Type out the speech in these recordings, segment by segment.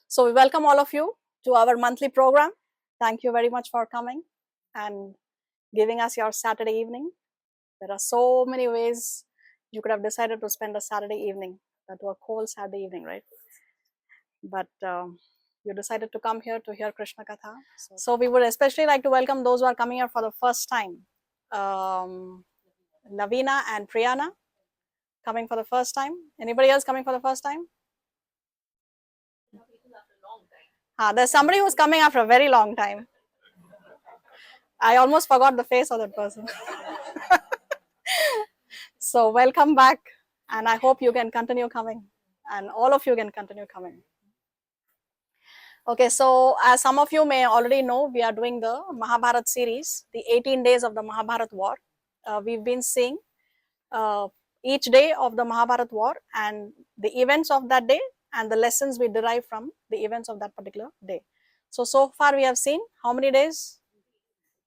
So we welcome all of you to our monthly program. Thank you very much for coming and giving us your Saturday evening. There are so many ways you could have decided to spend a Saturday evening, that was a cold Saturday evening, right? But you decided to come here to hear Krishna Katha. So we would especially like to welcome those who are coming here for the first time. Lavina and Priyana coming for the first time. Anybody else coming for the first time? There's somebody who's coming after a very long time. I almost forgot the face of that person. So welcome back, and I hope you can continue coming, and all of you can continue coming. Okay, so as some of you may already know, we are doing the Mahabharat series, the 18 days of the Mahabharat war. We've been seeing each day of the Mahabharat war and the events of that day and the lessons we derive from the events of that particular day. So far we have seen how many days?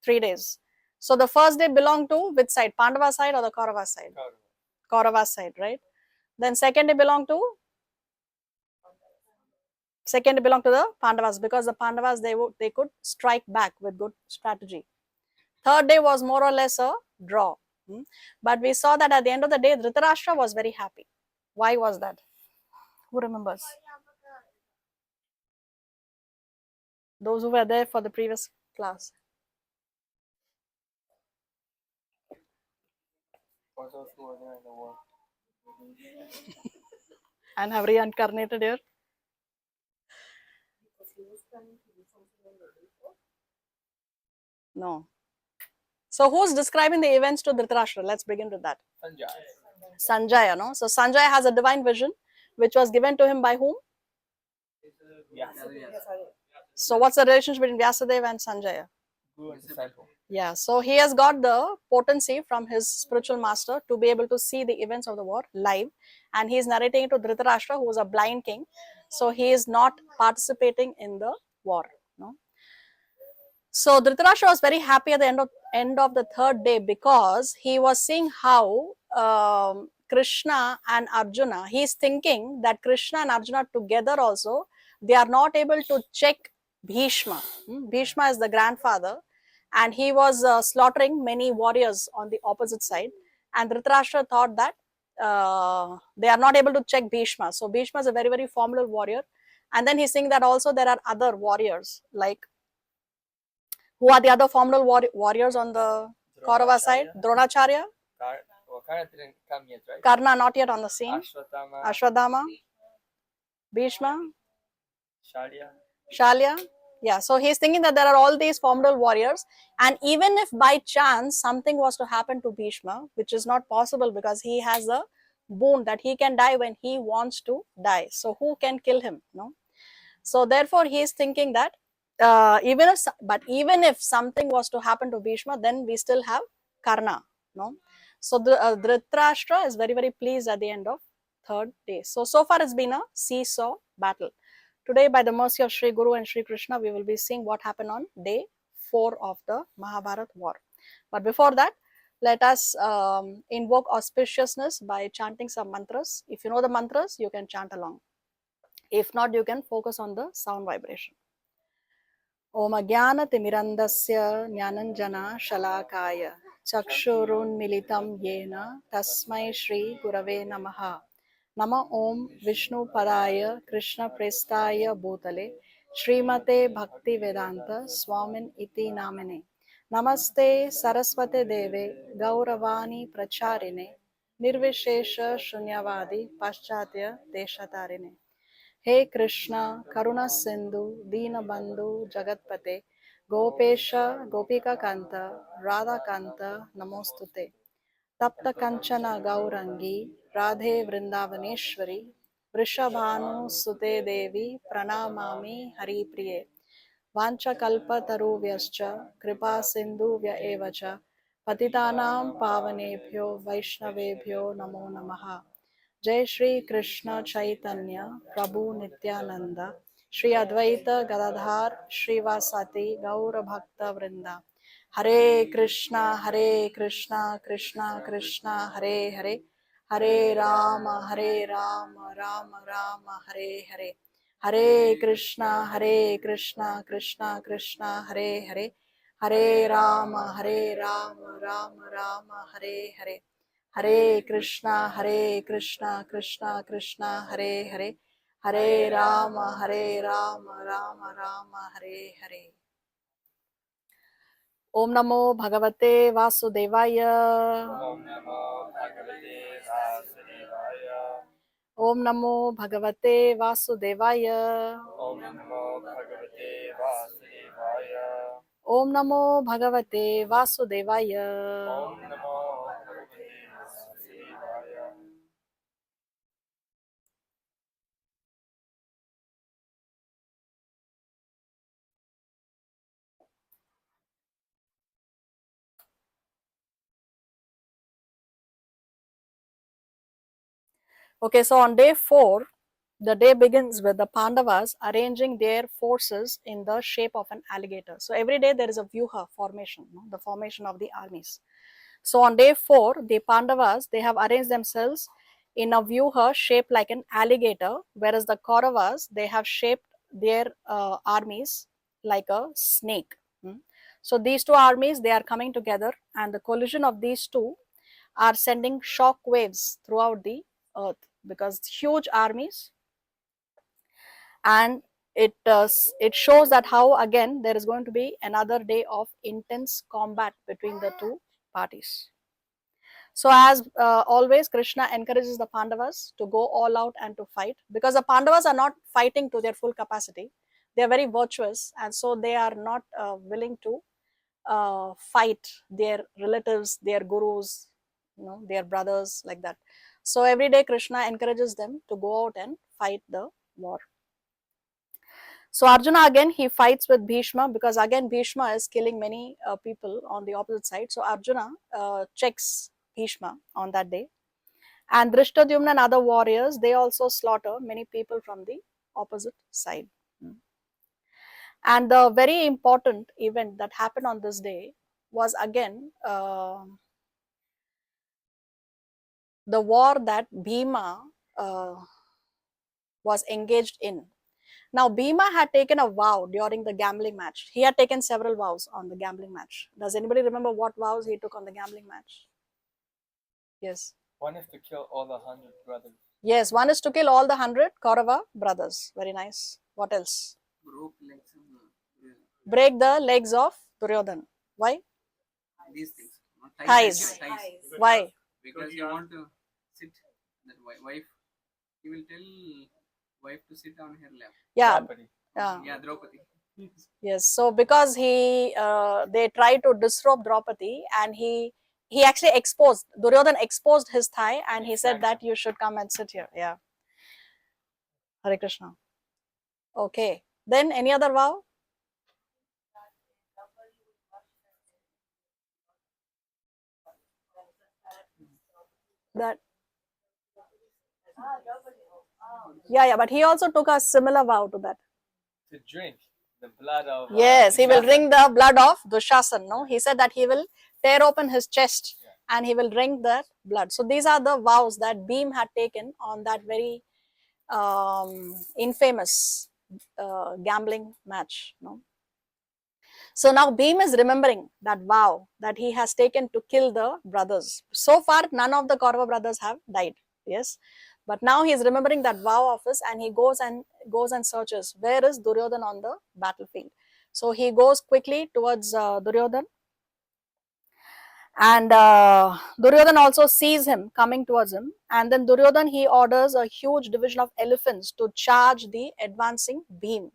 3 days. So the first day belonged to which side? Pandava side or the Kaurava side? Kaurava side, right? Then second day belonged to? Second day belonged to the Pandavas, because the Pandavas, they could strike back with good strategy. Third day was more or less a draw. But we saw that at the end of the day, Dhritarashtra was very happy. Why was that? Who remembers? Those who were there for the previous class. For those who were there in the war. And have reincarnated here. No. So who's describing the events to Dhritarashtra? Let's begin with that. Sanjaya, no? So Sanjaya has a divine vision, which was given to him by whom? So what's the relationship between Vyasadeva and Sanjaya? Yeah, so he has got the potency from his spiritual master to be able to see the events of the war live, and he is narrating it to Dhritarashtra, who was a blind king. So he is not participating in the war. No. So Dhritarashtra was very happy at the end of the third day, because he was seeing how Krishna and Arjuna, he is thinking that Krishna and Arjuna together also, they are not able to check Bhishma. Bhishma is the grandfather, and he was slaughtering many warriors on the opposite side, and Dhritarashtra thought that they are not able to check Bhishma. So Bhishma is a very, very formidable warrior, and then he's saying that also there are other warriors, like who are the other formidable warriors on the Kaurava side? Dronacharya. Karna didn't come yet, right? Karna not yet on the scene. Ashwadhama. Bhishma. Shalya. Yeah, so he's thinking that there are all these formidable warriors, and even if by chance something was to happen to Bhishma, which is not possible because he has a boon that he can die when he wants to die. So who can kill him? No. So therefore he is thinking that even if something was to happen to Bhishma, then we still have Karna. No. So the Dhritarashtra is very, very pleased at the end of third day. So far it's been a seesaw battle. Today, by the mercy of Sri Guru and Sri Krishna, we will be seeing what happened on day 4 of the Mahabharat war. But before that, let us invoke auspiciousness by chanting some mantras. If you know the mantras, you can chant along. If not, you can focus on the sound vibration. Om Ajnanatimirandasya Jnananjana Shalakaya Chakshurunmilitam Yena Tasmai Shri Gurave Namaha. Nama Om Vishnu Padaya Krishna Prestaya Bhutale Srimate Bhakti Vedanta Swamin Iti Namine. Namaste Saraswate Deve Gauravani Pracharine Nirvishesha Shunyavadi Paschatya Deshatarine. हे कृष्ण करुणा सिंधु दीन बंधु जगतपते गोपेश गोपिका कांत राधा कांत नमोस्तुते तप्त कंचन गौरंगी राधे वृंदावनेश्वरी वृषभानुसुते देवी प्रणमामि हरिप्रिये वाञ्छकल्पतरुभ्यश्च कृपा सिन्धुभ्य एव च पतितानां पावनेभ्यो वैष्णवेभ्यो नमो नमः। जय श्री कृष्ण चैतन्य प्रभु नित्यानंद श्री अद्वैत गदाधर श्रीवासादि गौर भक्त वृंदा। हरे कृष्णा कृष्णा कृष्णा हरे हरे, हरे Ram Ram Ram Hare Hare. Hare Krishna, Krishna Krishna, Hare Hare, Hare Rama, Rama, Hare Hare. Hare Krishna, Krishna Krishna, Hare Hare, Hare Rama, Rama, Hare Hare. Om Namo Bhagavate Vasudevaya. Om Namo Bhagavate Vasudevaya. Om Namo Bhagavate Vasudevaya. Om Namo Bhagavate Vasudevaya. Om Namo Bhagavate Vasudevaya. Om Namo Bhagavate Vasudevaya. Okay, so on day 4, the day begins with the Pandavas arranging their forces in the shape of an alligator. So every day there is a Vyuha formation, the formation of the armies. So on day 4, the Pandavas, they have arranged themselves in a Vyuha shaped like an alligator, whereas the Kauravas, they have shaped their armies like a snake. So these two armies, they are coming together, and the collision of these two are sending shock waves throughout the earth, because huge armies, and it shows that how again there is going to be another day of intense combat between the two parties. So as always, Krishna encourages the Pandavas to go all out and to fight, because the Pandavas are not fighting to their full capacity. They are very virtuous, and so they are not willing to fight their relatives, their gurus, their brothers, like that. So every day Krishna encourages them to go out and fight the war. So Arjuna again, he fights with Bhishma, because again Bhishma is killing many people on the opposite side. So Arjuna checks Bhishma on that day. And Drishtadyumna and other warriors, they also slaughter many people from the opposite side. And the very important event that happened on this day was again the war that Bhima was engaged in. Now, Bhima had taken a vow during the gambling match. He had taken several vows on the gambling match. Does anybody remember what vows he took on the gambling match? Yes. One is to kill all the 100 brothers. Yes, one is to kill all the 100 Kaurava brothers. Very nice. What else? Break the legs of Duryodhan. Why? These things. Thighs. Why? Because you want to sit, that wife, he will tell wife to sit on her lap. Yeah. Draupadi. Yeah, Draupadi. Yes. So because they tried to disrobe Draupadi, and he actually exposed, Duryodhan exposed his thigh, and he said that you should come and sit here. Yeah. Hare Krishna. Okay. Then any other vow? That. Yeah, but he also took a similar vow to that. To drink the blood of. Yes, he will Dushasana. drink the blood of Dushasan. No, he said that he will tear open his chest and he will drink that blood. So these are the vows that Bhim had taken on that very infamous gambling match. No. So now Bhim is remembering that vow that he has taken to kill the brothers. So far, none of the Kaurava brothers have died. Yes, but now he is remembering that vow of his, and he goes and searches where is Duryodhan on the battlefield. So he goes quickly towards Duryodhan, and Duryodhan also sees him coming towards him, and then Duryodhan, he orders a huge division of elephants to charge the advancing Bhim.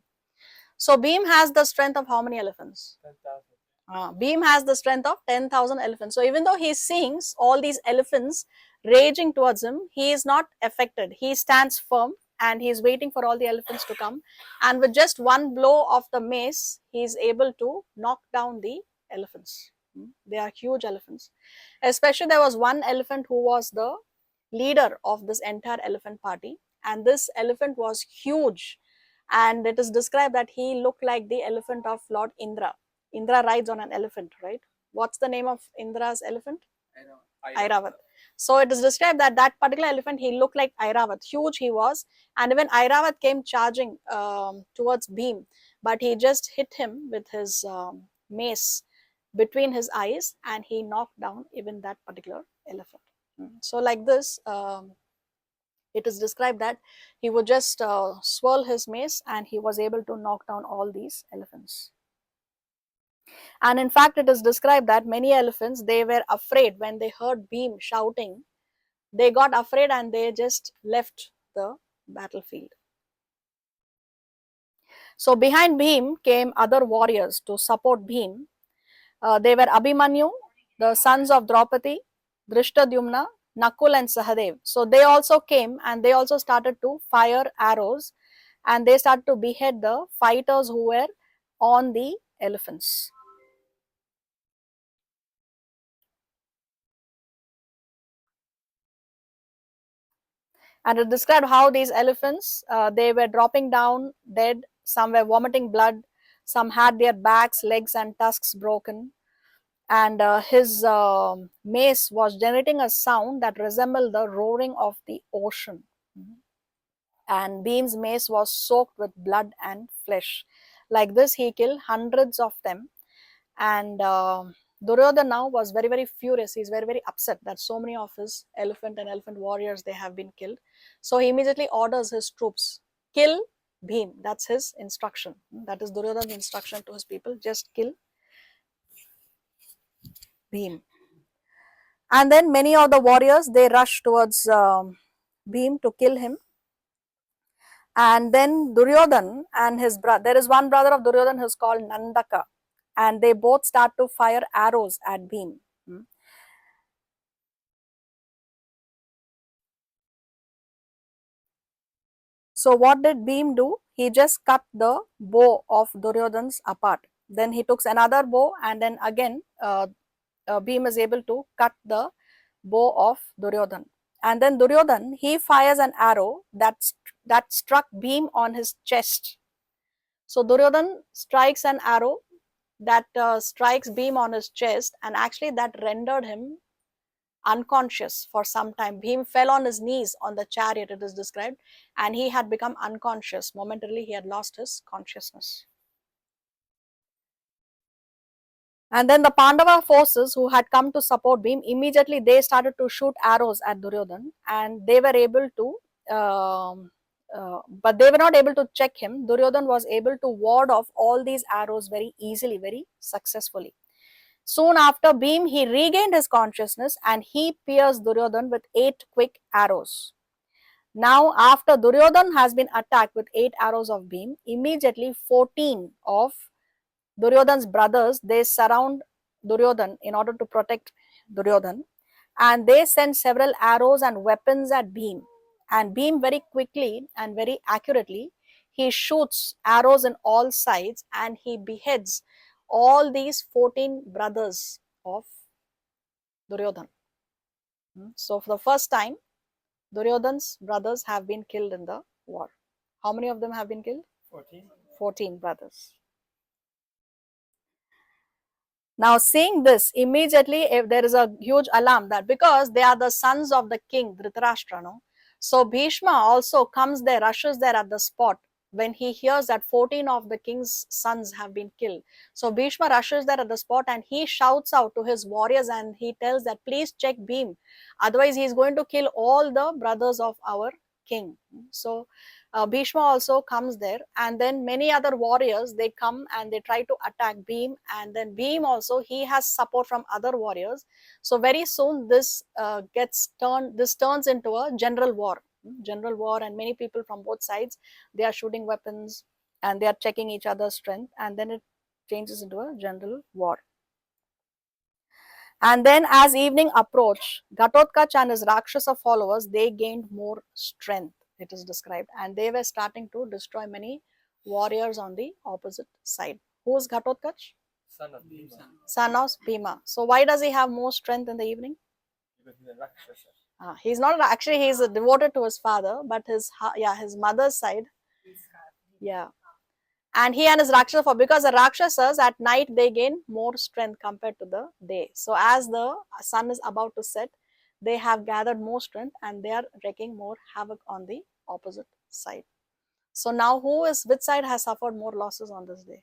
So Bhim has the strength of how many elephants? 10,000. Bhim has the strength of 10,000 elephants. So even though he sees all these elephants raging towards him, he is not affected. He stands firm and he is waiting for all the elephants to come. And with just one blow of the mace, he is able to knock down the elephants. They are huge elephants. Especially there was one elephant who was the leader of this entire elephant party. And this elephant was huge. And it is described that he looked like the elephant of Lord Indra. Indra rides on an elephant, right? What's the name of Indra's elephant? Airavat. So it is described that that particular elephant, he looked like Airavat, huge he was, and even Airavat came charging towards Bhim, but he just hit him with his mace between his eyes, and he knocked down even that particular elephant. So like this, it is described that he would just swirl his mace and he was able to knock down all these elephants. And in fact, it is described that many elephants, they were afraid when they heard Bhim shouting. They got afraid and they just left the battlefield. So behind Bhim came other warriors to support Bhim. They were Abhimanyu, the sons of Draupadi, Drishtadyumna, Nakul and Sahadev. So they also came and they also started to fire arrows and they started to behead the fighters who were on the elephants. And it described how these elephants, they were dropping down dead, some were vomiting blood, some had their backs, legs and tusks broken. And his mace was generating a sound that resembled the roaring of the ocean. And Bhim's mace was soaked with blood and flesh. Like this, he killed hundreds of them. And Duryodhana now was very, very furious. He's very, very upset that so many of his elephant and elephant warriors, they have been killed. So he immediately orders his troops, kill Bhim. That's his instruction. That is Duryodhana's instruction to his people, just kill Bhim. And then many of the warriors, they rush towards Bhim to kill him. And then Duryodhan and his brother, there is one brother of Duryodhan who is called Nandaka, and they both start to fire arrows at Bhim. So what did Bhim do? He just cut the bow of Duryodhan's apart. Then he took another bow and then again Bhim is able to cut the bow of Duryodhan. And then Duryodhan, he fires an arrow that struck Bhim on his chest. So Duryodhan strikes an arrow that strikes Bhim on his chest, and actually that rendered him unconscious for some time. Bhim fell on his knees on the chariot, it is described, and he had become unconscious. Momentarily, he had lost his consciousness. And then the Pandava forces who had come to support Bhim, immediately they started to shoot arrows at Duryodhan, and they were able to, but they were not able to check him. Duryodhan was able to ward off all these arrows very easily, very successfully. Soon after, Bhim, he regained his consciousness and he pierced Duryodhan with 8 quick arrows. Now, after Duryodhan has been attacked with 8 arrows of Bhim, immediately 14 of Duryodhan's brothers, they surround Duryodhan in order to protect Duryodhan, and they send several arrows and weapons at Bhim. And Bhim very quickly and very accurately, he shoots arrows in all sides and he beheads all these 14 brothers of Duryodhan. So for the first time, Duryodhan's brothers have been killed in the war. How many of them have been killed? 14. 14 brothers. Now seeing this, immediately if there is a huge alarm, that because they are the sons of the king Dhritarashtra, no? So Bhishma also comes there, rushes there at the spot when he hears that 14 of the king's sons have been killed. So Bhishma rushes there at the spot and he shouts out to his warriors and he tells that please check Bhim, otherwise he is going to kill all the brothers of our king. So Bhishma also comes there, and then many other warriors, they come and they try to attack Bhim, and then Bhim also, he has support from other warriors. So very soon this turns into a general war, and many people from both sides, they are shooting weapons and they are checking each other's strength, and then it changes into a general war. And then as evening approached, Ghatotkacha and his Rakshasa followers, they gained more strength, it is described, and they were starting to destroy many warriors on the opposite side. Who is Ghatotkacha? Son of Bhima. Son of Bhima. So why does he have more strength in the evening? Because he's a Rakshasa. He's not, actually he is devoted to his father, but his mother's side. Yeah. And he and his Rakshasa, because the Rakshasas at night, they gain more strength compared to the day. So as the sun is about to set, they have gathered more strength and they are wreaking more havoc on the opposite side. So now which side has suffered more losses on this day?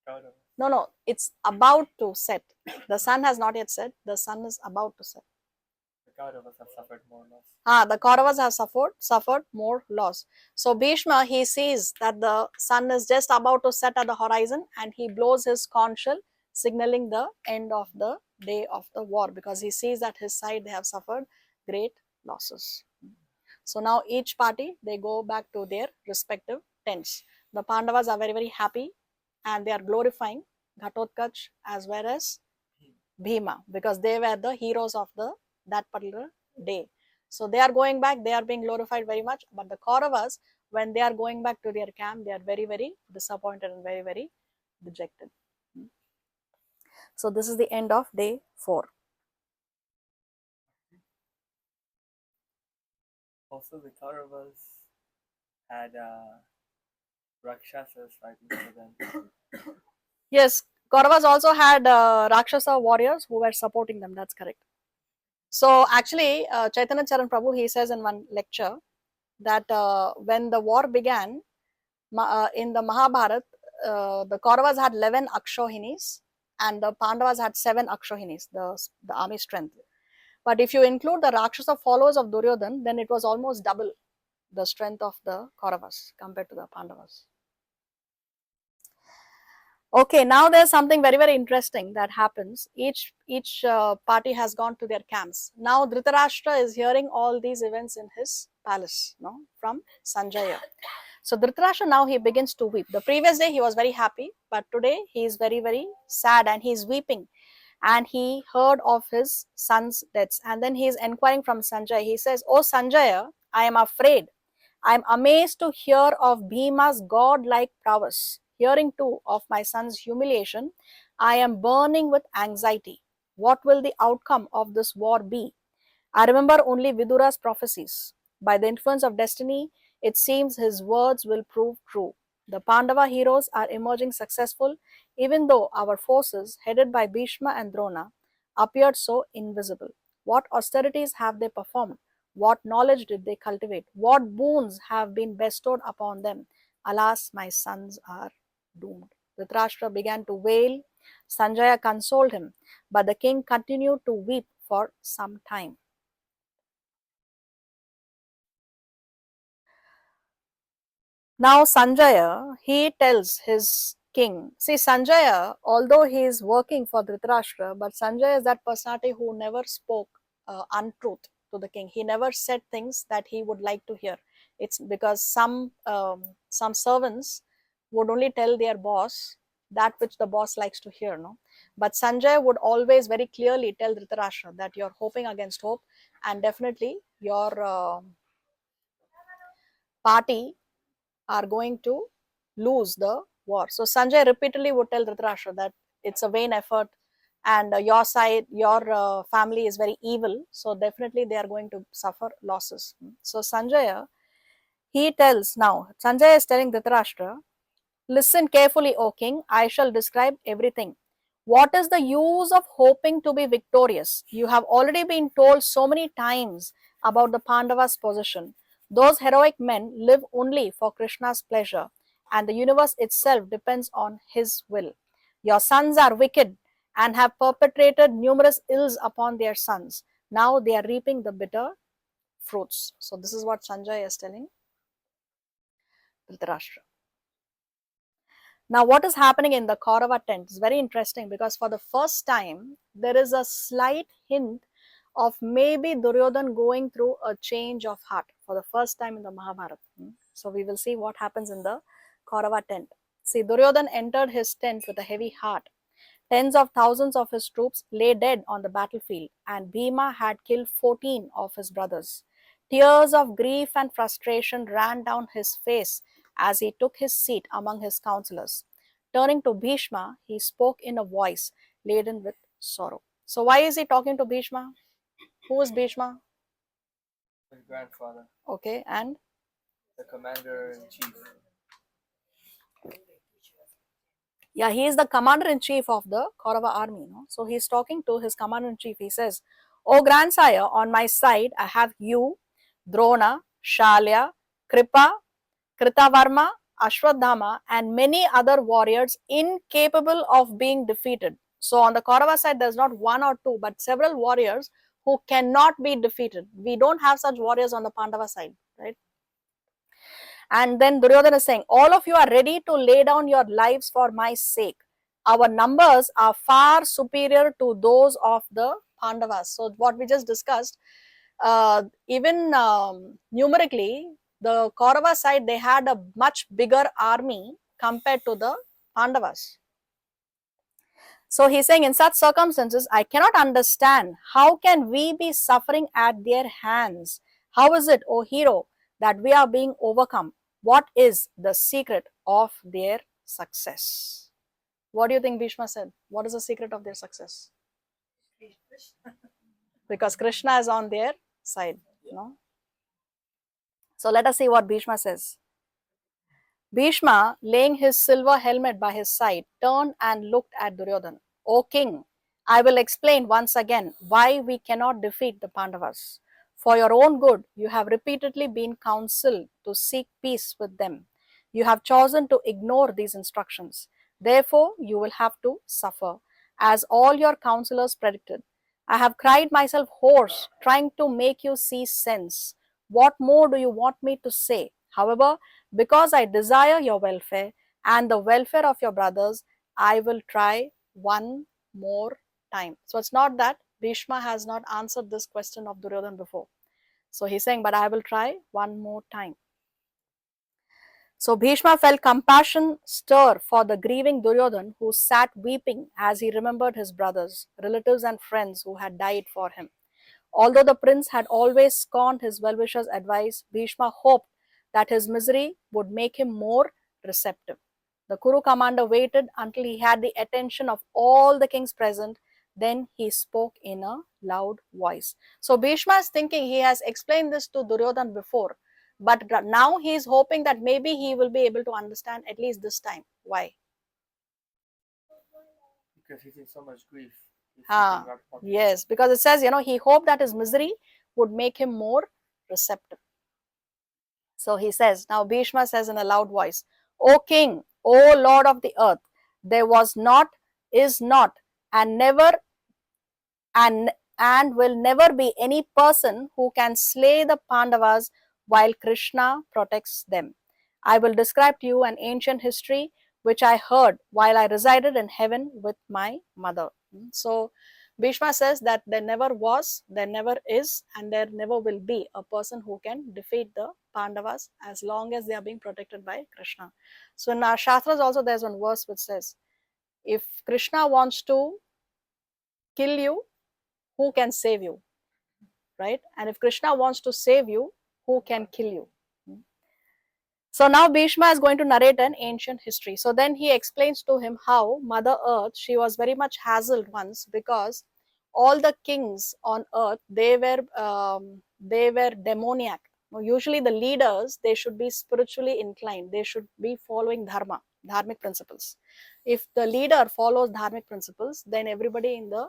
Kauravas. No, it's about to set. The sun has not yet set, the sun is about to set. The Kauravas have suffered more loss. The Kauravas have suffered more loss. So Bhishma, he sees that the sun is just about to set at the horizon and he blows his conch shell, signaling the end of the day of the war, because he sees that his side they have suffered great losses. So now each party, they go back to their respective tents. The Pandavas are very, very happy and they are glorifying Ghatotkacha as well as Bhima, because they were the heroes of that particular day. So they are going back, they are being glorified very much. But the Kauravas, when they are going back to their camp, they are very, very disappointed and very, very dejected. So this is the end of day 4. Also, the Kauravas had Rakshasas fighting for them. Yes, Kauravas also had Rakshasa warriors who were supporting them. That's correct. So actually, Chaitanya Charan Prabhu, he says in one lecture that when the war began, in the Mahabharat, the Kauravas had 11 Akshohinis and the Pandavas had 7 Akshohinis, the army strength. But if you include the Rakshasa followers of Duryodhan, then it was almost double the strength of the Kauravas compared to the Pandavas. Okay, now there's something very, very interesting that happens. Each party has gone to their camps. Now Dhritarashtra is hearing all these events in his palace, from Sanjaya. So Dhritarashtra now he begins to weep. The previous day he was very happy, but today he is very, very sad and he is weeping. And he heard of his son's deaths. And then he is inquiring from Sanjaya. He says, "Oh Sanjaya, I am afraid. I am amazed to hear of Bhima's godlike prowess. Hearing too of my son's humiliation, I am burning with anxiety. What will the outcome of this war be? I remember only Vidura's prophecies. By the influence of destiny, it seems his words will prove true. The Pandava heroes are emerging successful, even though our forces, headed by Bhishma and Drona, appeared so invisible. What austerities have they performed? What knowledge did they cultivate? What boons have been bestowed upon them? Alas, my sons are doomed." Dhritarashtra began to wail. Sanjaya consoled him, but the king continued to weep for some time. Now Sanjaya, he tells his king, see Sanjaya, although he is working for Dhritarashtra, but Sanjaya is that personality who never spoke untruth to the king. He never said things that he would like to hear. It's because some servants would only tell their boss that which the boss likes to hear, no? But Sanjaya would always very clearly tell Dhritarashtra that you're hoping against hope, and definitely your party are going to lose the war. So Sanjay repeatedly would tell Dhritarashtra that it's a vain effort and your side, your family is very evil. So definitely they are going to suffer losses. So Sanjaya, he tells now, Sanjay is telling Dhritarashtra, "Listen carefully, O king, I shall describe everything. What is the use of hoping to be victorious? You have already been told so many times about the Pandavas' position. Those heroic men live only for Krishna's pleasure, and the universe itself depends on his will. Your sons are wicked and have perpetrated numerous ills upon their sons. Now they are reaping the bitter fruits." So this is what Sanjay is telling Dhritarashtra. Now, what is happening in the Kaurava tent is very interesting, because for the first time, there is a slight hint of maybe Duryodhan going through a change of heart for the first time in the Mahabharata. So, we will see what happens in the Kaurava tent. See, Duryodhan entered his tent with a heavy heart. Tens of thousands of his troops lay dead on the battlefield, and Bhima had killed 14 of his brothers. Tears of grief and frustration ran down his face as he took his seat among his counselors. Turning to Bhishma, he spoke in a voice laden with sorrow. So, why is he talking to Bhishma? Who is Bhishma? His grandfather, Okay, and the commander in chief. yeah, he is the commander in chief of the Kaurava army. No? So, he is talking to his commander in chief. He says, O grandsire, on my side I have you, Drona, Shalya, Kripa, Kritavarma, Ashwadhama, and many other warriors incapable of being defeated. So on the Kaurava side, there's not one or two, but several warriors who cannot be defeated. We don't have such warriors on the Pandava side, right? And then Duryodhana is saying, all of you are ready to lay down your lives for my sake. Our numbers are far superior to those of the Pandavas. So what we just discussed, even numerically, the Kaurava side, they had a much bigger army compared to the Pandavas. So he's saying, in such circumstances, I cannot understand how can we be suffering at their hands. How is it, O hero, that we are being overcome? What is the secret of their success? What do you think Bhishma said? What is the secret of their success? Because Krishna is on their side, you know. So let us see what Bhishma says. Bhishma, laying his silver helmet by his side, turned and looked at Duryodhana. O king, I will explain once again why we cannot defeat the Pandavas. For your own good, you have repeatedly been counseled to seek peace with them. You have chosen to ignore these instructions. Therefore, you will have to suffer, as all your counselors predicted. I have cried myself hoarse, trying to make you see sense. What more do you want me to say? However, because I desire your welfare and the welfare of your brothers, I will try one more time. So it's not that Bhishma has not answered this question of Duryodhana before. So he's saying, but I will try one more time. So Bhishma felt compassion stir for the grieving Duryodhana, who sat weeping as he remembered his brothers, relatives and friends who had died for him. Although the prince had always scorned his well-wisher's advice, Bhishma hoped that his misery would make him more receptive. The Kuru commander waited until he had the attention of all the kings present. Then he spoke in a loud voice. So Bhishma is thinking he has explained this to Duryodhana before, but now he is hoping that maybe he will be able to understand at least this time. Why? Because he's in so much grief. He's Ah, thinking about yes, because it says, he hoped that his misery would make him more receptive. So he says, now Bhishma says in a loud voice, O king, O lord of the earth, there was not, is not, and never, and will never be any person who can slay the Pandavas while Krishna protects them. I will describe to you an ancient history which I heard while I resided in heaven with my mother. So Bhishma says that there never was, there never is, and there never will be a person who can defeat the Pandavas as long as they are being protected by Krishna. So in our Shastras also there's one verse which says, if Krishna wants to kill you, who can save you? Right? And if Krishna wants to save you, who can kill you? So now Bhishma is going to narrate an ancient history. So then he explains to him how Mother Earth, she was very much hassled once because all the kings on earth, they were demoniac. Now, usually the leaders, they should be spiritually inclined. They should be following dharma, dharmic principles. If the leader follows dharmic principles, then everybody in the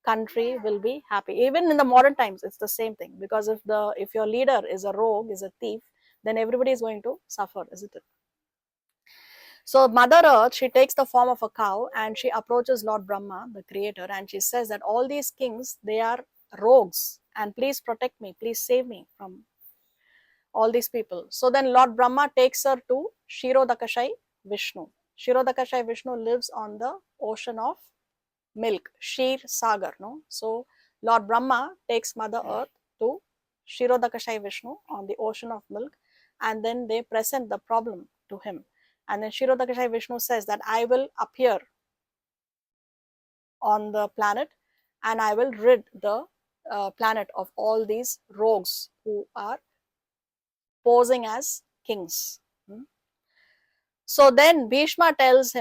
country will be happy. Even in the modern times, it's the same thing, because if your leader is a rogue, is a thief, then everybody is going to suffer, isn't it? So Mother Earth, she takes the form of a cow and she approaches Lord Brahma, the creator, and she says that all these kings, they are rogues, and please protect me, please save me from all these people. So then Lord Brahma takes her to Kshirodakashayi Vishnu. Kshirodakashayi Vishnu lives on the ocean of milk, Kshir Sagar. No? So Lord Brahma takes Mother Earth to Kshirodakashayi Vishnu on the ocean of milk, and then they present the problem to him. And then Kshirodakashayi Vishnu says that I will appear on the planet and I will rid the planet of all these rogues who are posing as kings. So then Bhishma tells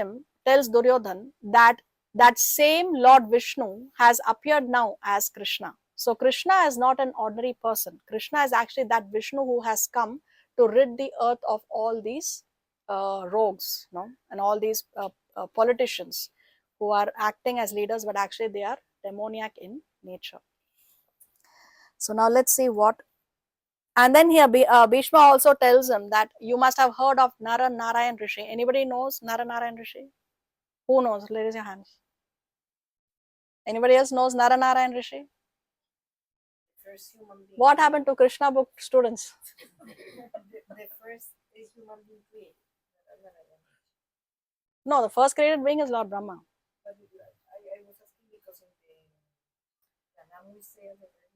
Duryodhan that same Lord Vishnu has appeared now as Krishna. So Krishna is not an ordinary person. Krishna is actually that Vishnu who has come to rid the earth of all these rogues, and all these politicians who are acting as leaders, but actually they are demoniac in nature. So now let's see what. And then here Bhishma also tells him that you must have heard of Nara Narayan Rishi. Anybody knows Nara Narayan Rishi? Who knows? Raise your hands. Anybody else knows Nara Narayan Rishi? First human being. What happened to Krishna book students? The first human being created. No, the first created being is Lord Brahma. But I was asking because in the Namu says that it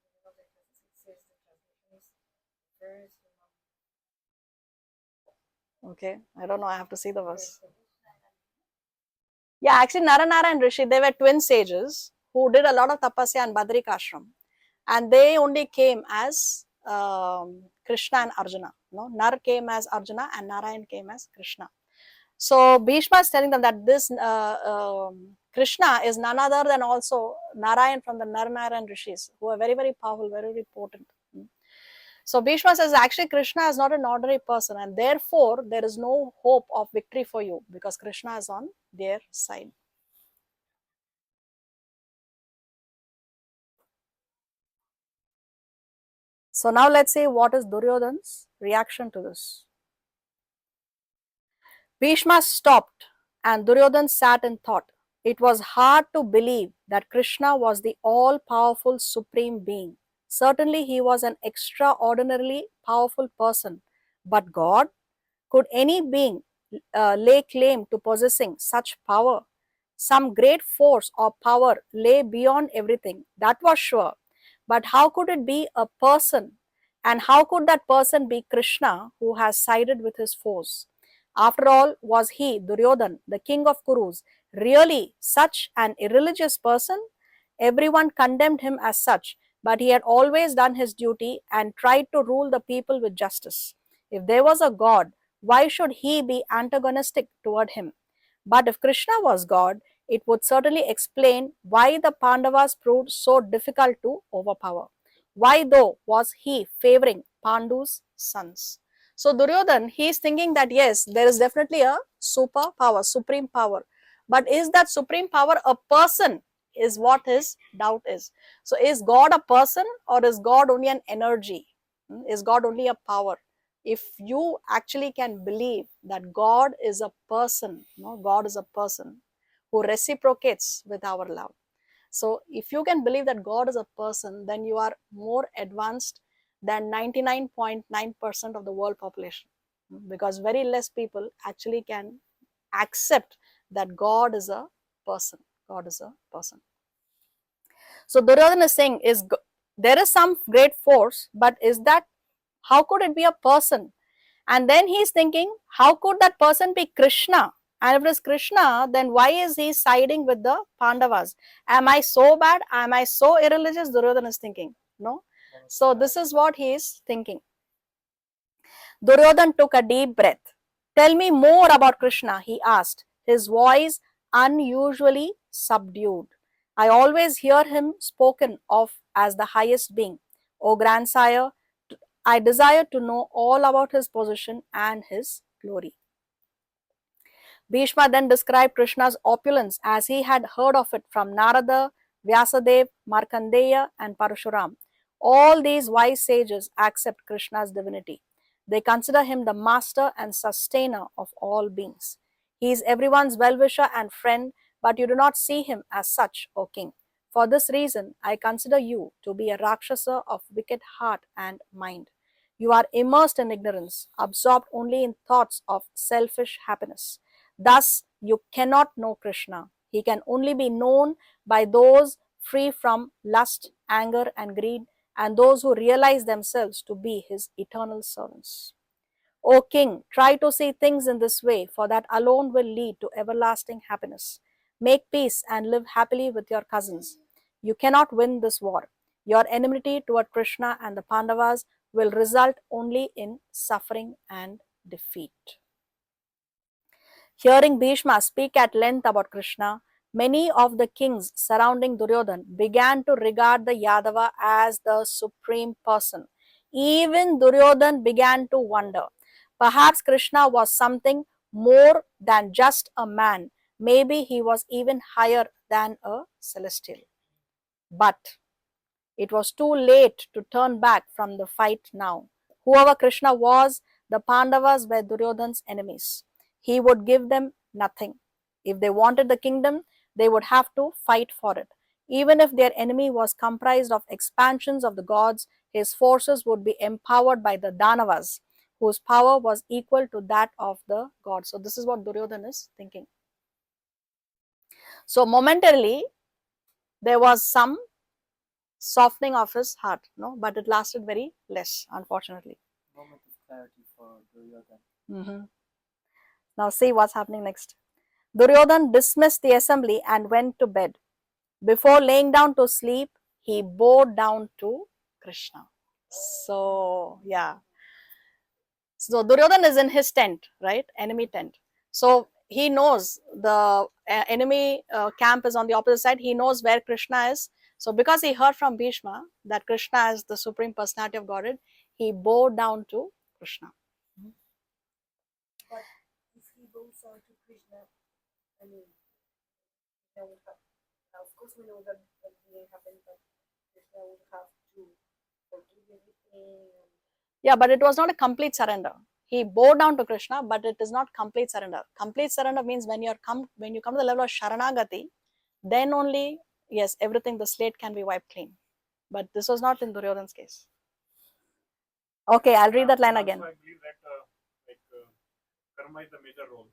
says the translation is first human. Okay, I don't know. I have to see the verse. Yeah, actually, Nara and Rishi, they were twin sages who did a lot of tapasya in Badrikashram, and they only came as Krishna and Arjuna. No, Nar came as Arjuna and Narayan came as Krishna. So Bhishma is telling them that this Krishna is none other than also Narayan from the Nara and Rishis, who are very, very powerful, very, very potent. So Bhishma says actually Krishna is not an ordinary person, and therefore there is no hope of victory for you because Krishna is on their side. So now let's see what is Duryodhana's reaction to this. Bhishma stopped and Duryodhana sat in thought. It was hard to believe that Krishna was the all-powerful supreme being. Certainly he was an extraordinarily powerful person, but God? Could any being lay claim to possessing such power? Some great force or power lay beyond everything, that was sure. But how could it be a person? And how could that person be Krishna who has sided with his foes? After all, was he, Duryodhan, the king of Kurus, really such an irreligious person? Everyone condemned him as such, but he had always done his duty and tried to rule the people with justice. If there was a God, why should he be antagonistic toward him? But if Krishna was God, it would certainly explain why the Pandavas proved so difficult to overpower. Why, though, was he favoring Pandu's sons? So Duryodhan, he is thinking that yes, there is definitely a super power, supreme power. But is that supreme power a person? Is what his doubt is. So is God a person or is God only an energy? Is God only a power? If you actually can believe that God is a person, God is a person who reciprocates with our love. So if you can believe that God is a person, then you are more advanced than 99.9% of the world population, because very less people actually can accept that God is a person. God is a person. So Duryodhana is saying there is some great force, but is that, how could it be a person? And then he is thinking, how could that person be Krishna? And if it is Krishna, then why is he siding with the Pandavas? Am I so bad? Am I so irreligious? Duryodhana is thinking. No. So this is what he is thinking. Duryodhana took a deep breath. Tell me more about Krishna, he asked, his voice unusually subdued. I always hear him spoken of as the highest being. O grandsire, I desire to know all about his position and his glory. Bhishma then described Krishna's opulence as he had heard of it from Narada, Vyasadeva, Markandeya and Parashuram. All these wise sages accept Krishna's divinity. They consider him the master and sustainer of all beings. He is everyone's well-wisher and friend, but you do not see him as such, O king. For this reason, I consider you to be a Rakshasa of wicked heart and mind. You are immersed in ignorance, absorbed only in thoughts of selfish happiness. Thus, you cannot know Krishna. He can only be known by those free from lust, anger and greed, and those who realize themselves to be his eternal servants. O king, try to see things in this way, for that alone will lead to everlasting happiness. Make peace and live happily with your cousins. You cannot win this war. Your enmity toward Krishna and the Pandavas will result only in suffering and defeat. Hearing Bhishma speak at length about Krishna, many of the kings surrounding Duryodhana began to regard the Yadava as the supreme person. Even Duryodhana began to wonder. Perhaps Krishna was something more than just a man. Maybe he was even higher than a celestial. But It was too late to turn back from the fight now. Whoever Krishna was, the Pandavas were Duryodhana's enemies. He would give them nothing. If they wanted the kingdom, they would have to fight for it. Even if their enemy was comprised of expansions of the gods, his forces would be empowered by the Danavas, whose power was equal to that of the gods. So this is what Duryodhana is thinking. So momentarily, there was some softening of his heart, no, but it lasted very less, unfortunately. Moment of clarity for Duryodhana. Now see what's happening next. Duryodhana dismissed the assembly and went to bed. Before laying down to sleep, he bowed down to Krishna. So yeah. So Duryodhana is in his tent, right? Enemy tent. So he knows the enemy camp is on the opposite side. He knows where Krishna is. So because he heard from Bhishma that Krishna is the supreme personality of Godhead, he bowed down to Krishna. But if he goes on to Krishna, I mean, Krishna would have, of course we know that didn't happen, but Krishna would have to forgive everything. Yeah, but it was not a complete surrender. He bowed down to Krishna, but it is not complete surrender. Complete surrender means when you come to the level of Sharanagati, then only, yes, everything, the slate can be wiped clean. But this was not in Duryodhana's case. Okay, I'll read that line again. I believe that karma is the major role.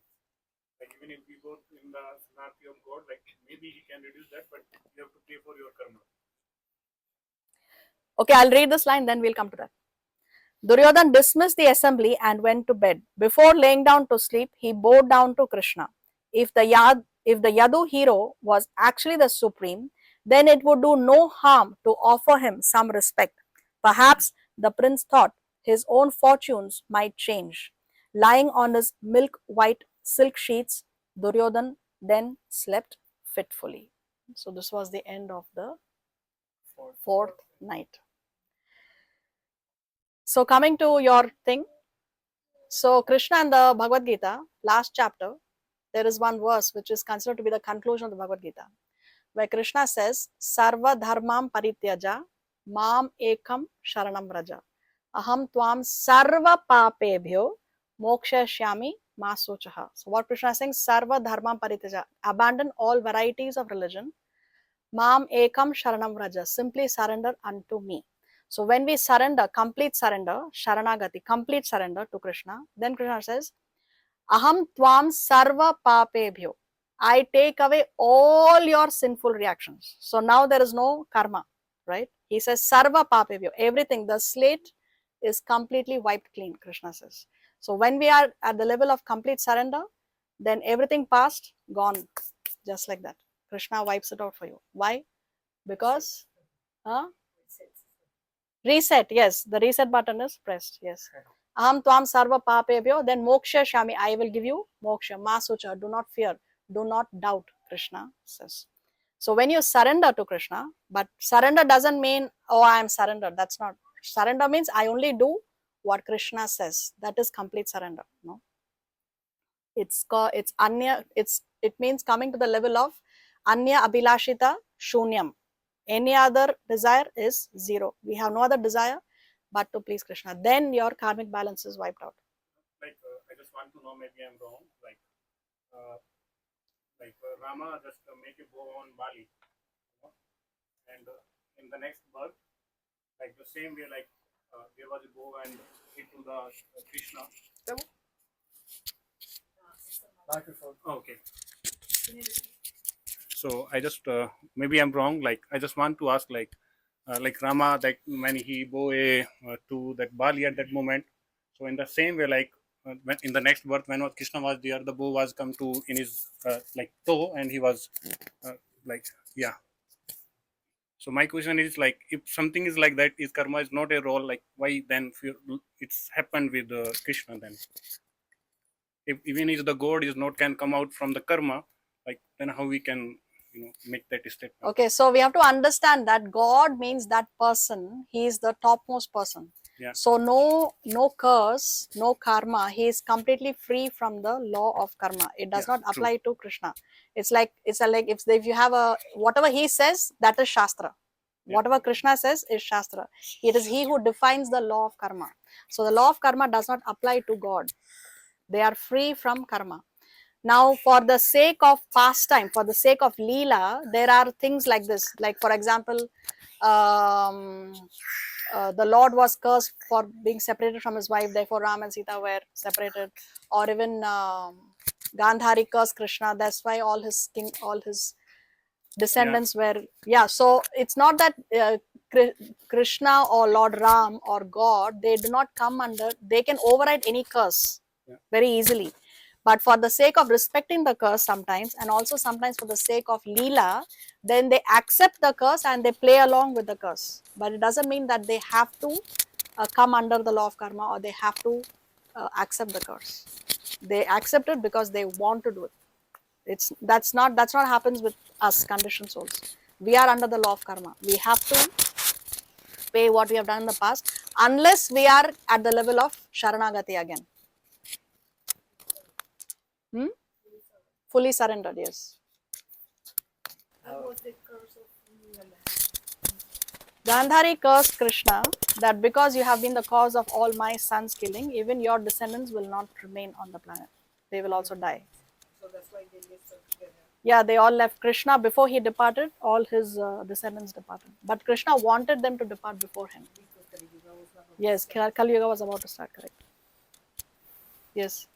Like even if we go in the scenario of God, like maybe he can reduce that, but you have to pay for your karma. Okay, I'll read this line, then we'll come to that. Duryodhana dismissed the assembly and went to bed. Before laying down to sleep, he bowed down to Krishna. If the Yadu hero was actually the supreme, then it would do no harm to offer him some respect. Perhaps the prince thought his own fortunes might change. Lying on his milk white silk sheets, Duryodhana then slept fitfully. So this was the end of the fourth night. So coming to your thing, so Krishna in the Bhagavad Gita, last chapter, there is one verse which is considered to be the conclusion of the Bhagavad Gita, where Krishna says, Sarva dharmam parityaja, mam ekam sharanam raja, aham tvam sarva papebhyo mokshashyami masochaha. So what Krishna is saying, Sarva dharmam parityaja, abandon all varieties of religion, mam ekam sharanam raja, simply surrender unto me. So when we surrender, complete surrender, Sharanagati, complete surrender to Krishna, then Krishna says, Aham tvam sarva papebhyo. I take away all your sinful reactions. So now there is no karma, right? He says sarva papebhyo, everything, the slate is completely wiped clean, Krishna says. So when we are at the level of complete surrender, then everything past, gone, just like that. Krishna wipes it out for you. Why? Because, reset, yes, the reset button is pressed, yes. Aham tvam sarva papebhyo, then moksha shami, I will give you moksha, masucha, do not fear, do not doubt, Krishna says. So when you surrender to Krishna, but surrender doesn't mean, oh, I am surrendered, that's not. Surrender means I only do what Krishna says, that is complete surrender, no. It's anya, it means coming to the level of anya abhilashita shunyam. Any other desire is zero. We have no other desire but to please Krishna. Then your karmic balance is wiped out. Like I just want to know, maybe I'm wrong. Like Rama just make a bow on Bali, you know? And in the next birth, like the same way, like there was a bow and hit to the Krishna. Microphone. Okay. So I just maybe I'm wrong. Like I just want to ask, like Rama, like when he bow to that Bali at that moment. So in the same way, like when in the next birth, when Krishna was there, the bow was come to in his like toe, and he was like yeah. So my question is like, if something is like that, is karma is not a role, like why then it's happened with Krishna then? If even if the god is not can come out from the karma, like then how we can make that statement? Okay, so we have to understand that God means that person, he is the topmost person. Yeah. So no curse, no karma, he is completely free from the law of karma. It does not apply to Krishna. It's like if you have a whatever he says, that is Shastra. Yeah. Whatever Krishna says is Shastra. It is he who defines the law of karma. So the law of karma does not apply to God. They are free from karma. Now, for the sake of pastime, for the sake of Leela, there are things like this. Like, for example, the Lord was cursed for being separated from his wife, therefore Ram and Sita were separated. Or even Gandhari cursed Krishna, that's why all his descendants were, yeah. So it's not that Krishna or Lord Ram or God, they do not come under, they can override any curse very easily. But for the sake of respecting the curse sometimes, and also sometimes for the sake of Leela, then they accept the curse and they play along with the curse. But it doesn't mean that they have to come under the law of karma, or they have to accept the curse. They accept it because they want to do it. That's not happens with us conditioned souls. We are under the law of karma. We have to pay what we have done in the past, unless we are at the level of Sharanagati again. Fully surrendered, yes. What was the curse of Nala? Gandhari cursed Krishna that because you have been the cause of all my sons' killing, even your descendants will not remain on the planet. They will also die. So that's why they lived together. Yeah, they all left. Krishna, before he departed, all his descendants departed. But Krishna wanted them to depart before him. Because Kali Yuga was not Yes, Kali Yuga was about to start, correct. Yes.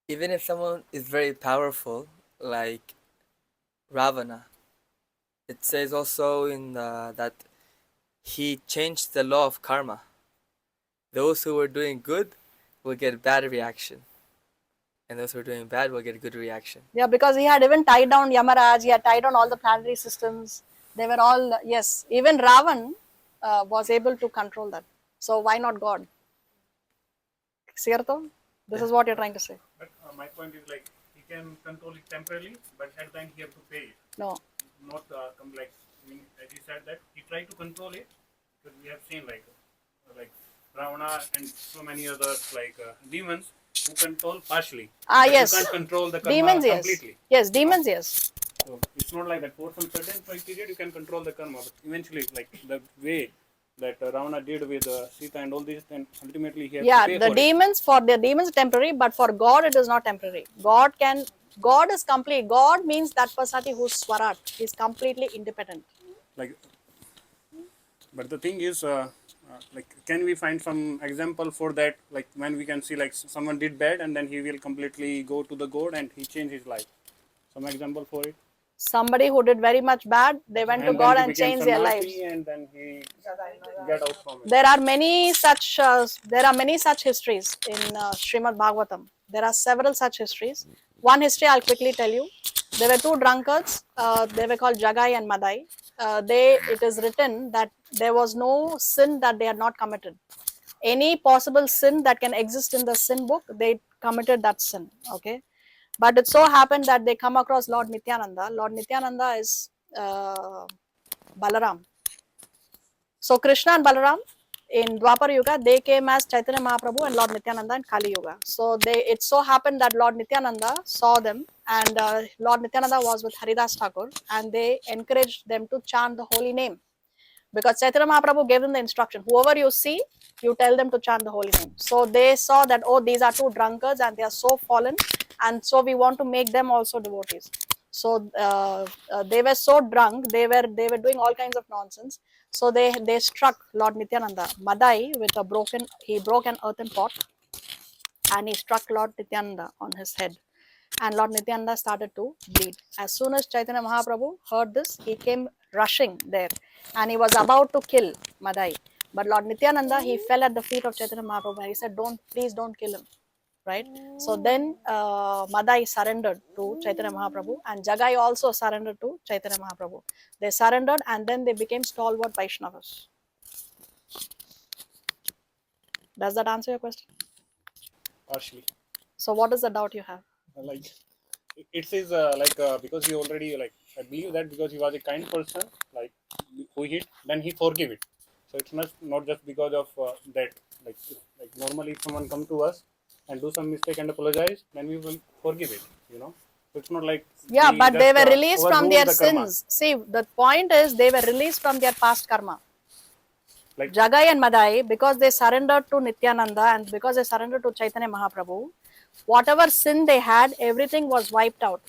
Even if someone is very powerful, like Ravana, it says also in that he changed the law of karma. Those who were doing good will get bad reaction, and those who are doing bad will get a good reaction. Yeah, because he had even tied down Yamaraj, he had tied down all the planetary systems. They were all, yes, even Ravan was able to control that. So why not God? Cierto? This is what you're trying to say. But my point is like he can control it temporarily, but at the end he have to pay it. No. Not like as he said that he tried to control it, because we have seen like Ravana and so many others like demons who control partially. But Yes. You can't control the karma Demons, yes. completely. Yes, demons, yes. So it's not like that. For some certain period you can control the karma, but eventually like the way that Ravana did with Sita and all this, then ultimately he has to pay The for demons, for the demons temporary, but for God it is not temporary. God is complete. God means that personality who's Swarat. He's completely independent. Like, but the thing is, like, can we find some example for that? Like, when we can see like someone did bad and then he will completely go to the God and he changed his life. Some example for it. Somebody who did very much bad, they went to And God then he and became changed their sannyasi lives. and then he get out from it. There are many such histories in Srimad Bhagavatam. There are several such histories. One history I'll quickly tell you. There were two drunkards. They were called Jagai and Madai. It is written that there was no sin that they had not committed. Any possible sin that can exist in the sin book, they committed that sin. Okay, but it so happened that they come across Lord Nityananda. Lord Nityananda is Balaram. So Krishna and Balaram in Dwapar Yuga, they came as Chaitanya Mahaprabhu and Lord Nityananda in Kali Yuga. So it so happened that Lord Nityananda saw them, and Lord Nityananda was with Haridas Thakur, and they encouraged them to chant the holy name. Because Chaitanya Mahaprabhu gave them the instruction, whoever you see, you tell them to chant the holy name. So they saw that, oh, these are two drunkards and they are so fallen, and so we want to make them also devotees. So they were so drunk, they were doing all kinds of nonsense. So they struck Lord Nityananda. Madai he broke an earthen pot and he struck Lord Nityananda on his head. And Lord Nityananda started to bleed. As soon as Chaitanya Mahaprabhu heard this, he came rushing there and he was about to kill Madai. But Lord Nityananda, he fell at the feet of Chaitanya Mahaprabhu and he said, please don't kill him. Right? So then Madai surrendered to Chaitanya Mahaprabhu, and Jagai also surrendered to Chaitanya Mahaprabhu. They surrendered and then they became stalwart Vaishnavas. Does that answer your question? Partially. So what is the doubt you have? Like, it says because he already like, I believe that because he was a kind person, like who hit, then he forgive it. So it's not just because of that. Like normally if someone come to us and do some mistake and apologize, then we will forgive it. So So it's not like Yeah, we but they just, were released from overrule their the karma. sins. See, the point is they were released from their past karma. Like Jagai and Madai, because they surrendered to Nityananda and because they surrendered to Chaitanya Mahaprabhu, whatever sin they had, everything was wiped out.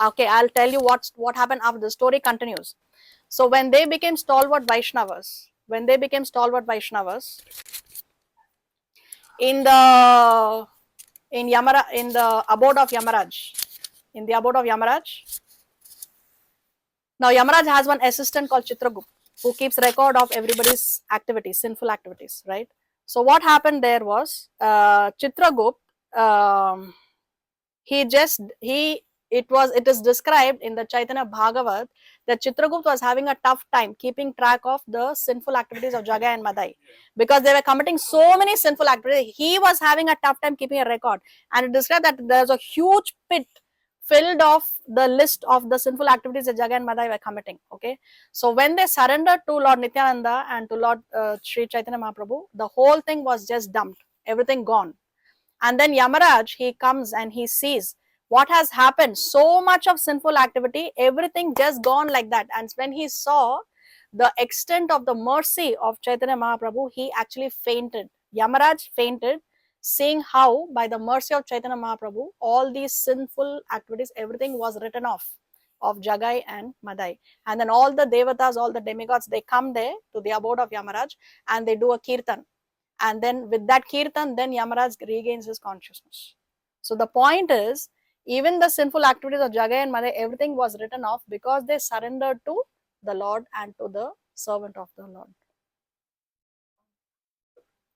Okay, I'll tell you what happened after the story continues. So when they became stalwart Vaishnavas, in the in the abode of Yamaraj, now Yamaraj has one assistant called Chitragupt who keeps record of everybody's activities, sinful activities, right? So what happened there was Chitragupt, it is described in the Chaitanya Bhagavat that Chitragupt was having a tough time keeping track of the sinful activities of Jagai and Madai because they were committing so many sinful activities. He was having a tough time keeping a record, and it described that there's a huge pit filled of the list of the sinful activities that Jagai and Madai were committing. Okay, so when they surrendered to Lord Nityananda and to Lord Sri Chaitanya Mahaprabhu, the whole thing was just dumped, everything gone. And then Yamaraj, he comes and he sees what has happened, so much of sinful activity, everything just gone like that. And when he saw the extent of the mercy of Chaitanya Mahaprabhu, he actually fainted. Yamaraj fainted, seeing how by the mercy of Chaitanya Mahaprabhu, all these sinful activities, everything was written off of Jagai and Madai. And then all the devatas, all the demigods, they come there to the abode of Yamaraj and they do a kirtan. And then with that kirtan, then Yamaraj regains his consciousness. So the point is, even the sinful activities of Jagai and Madai, everything was written off because they surrendered to the Lord and to the servant of the Lord.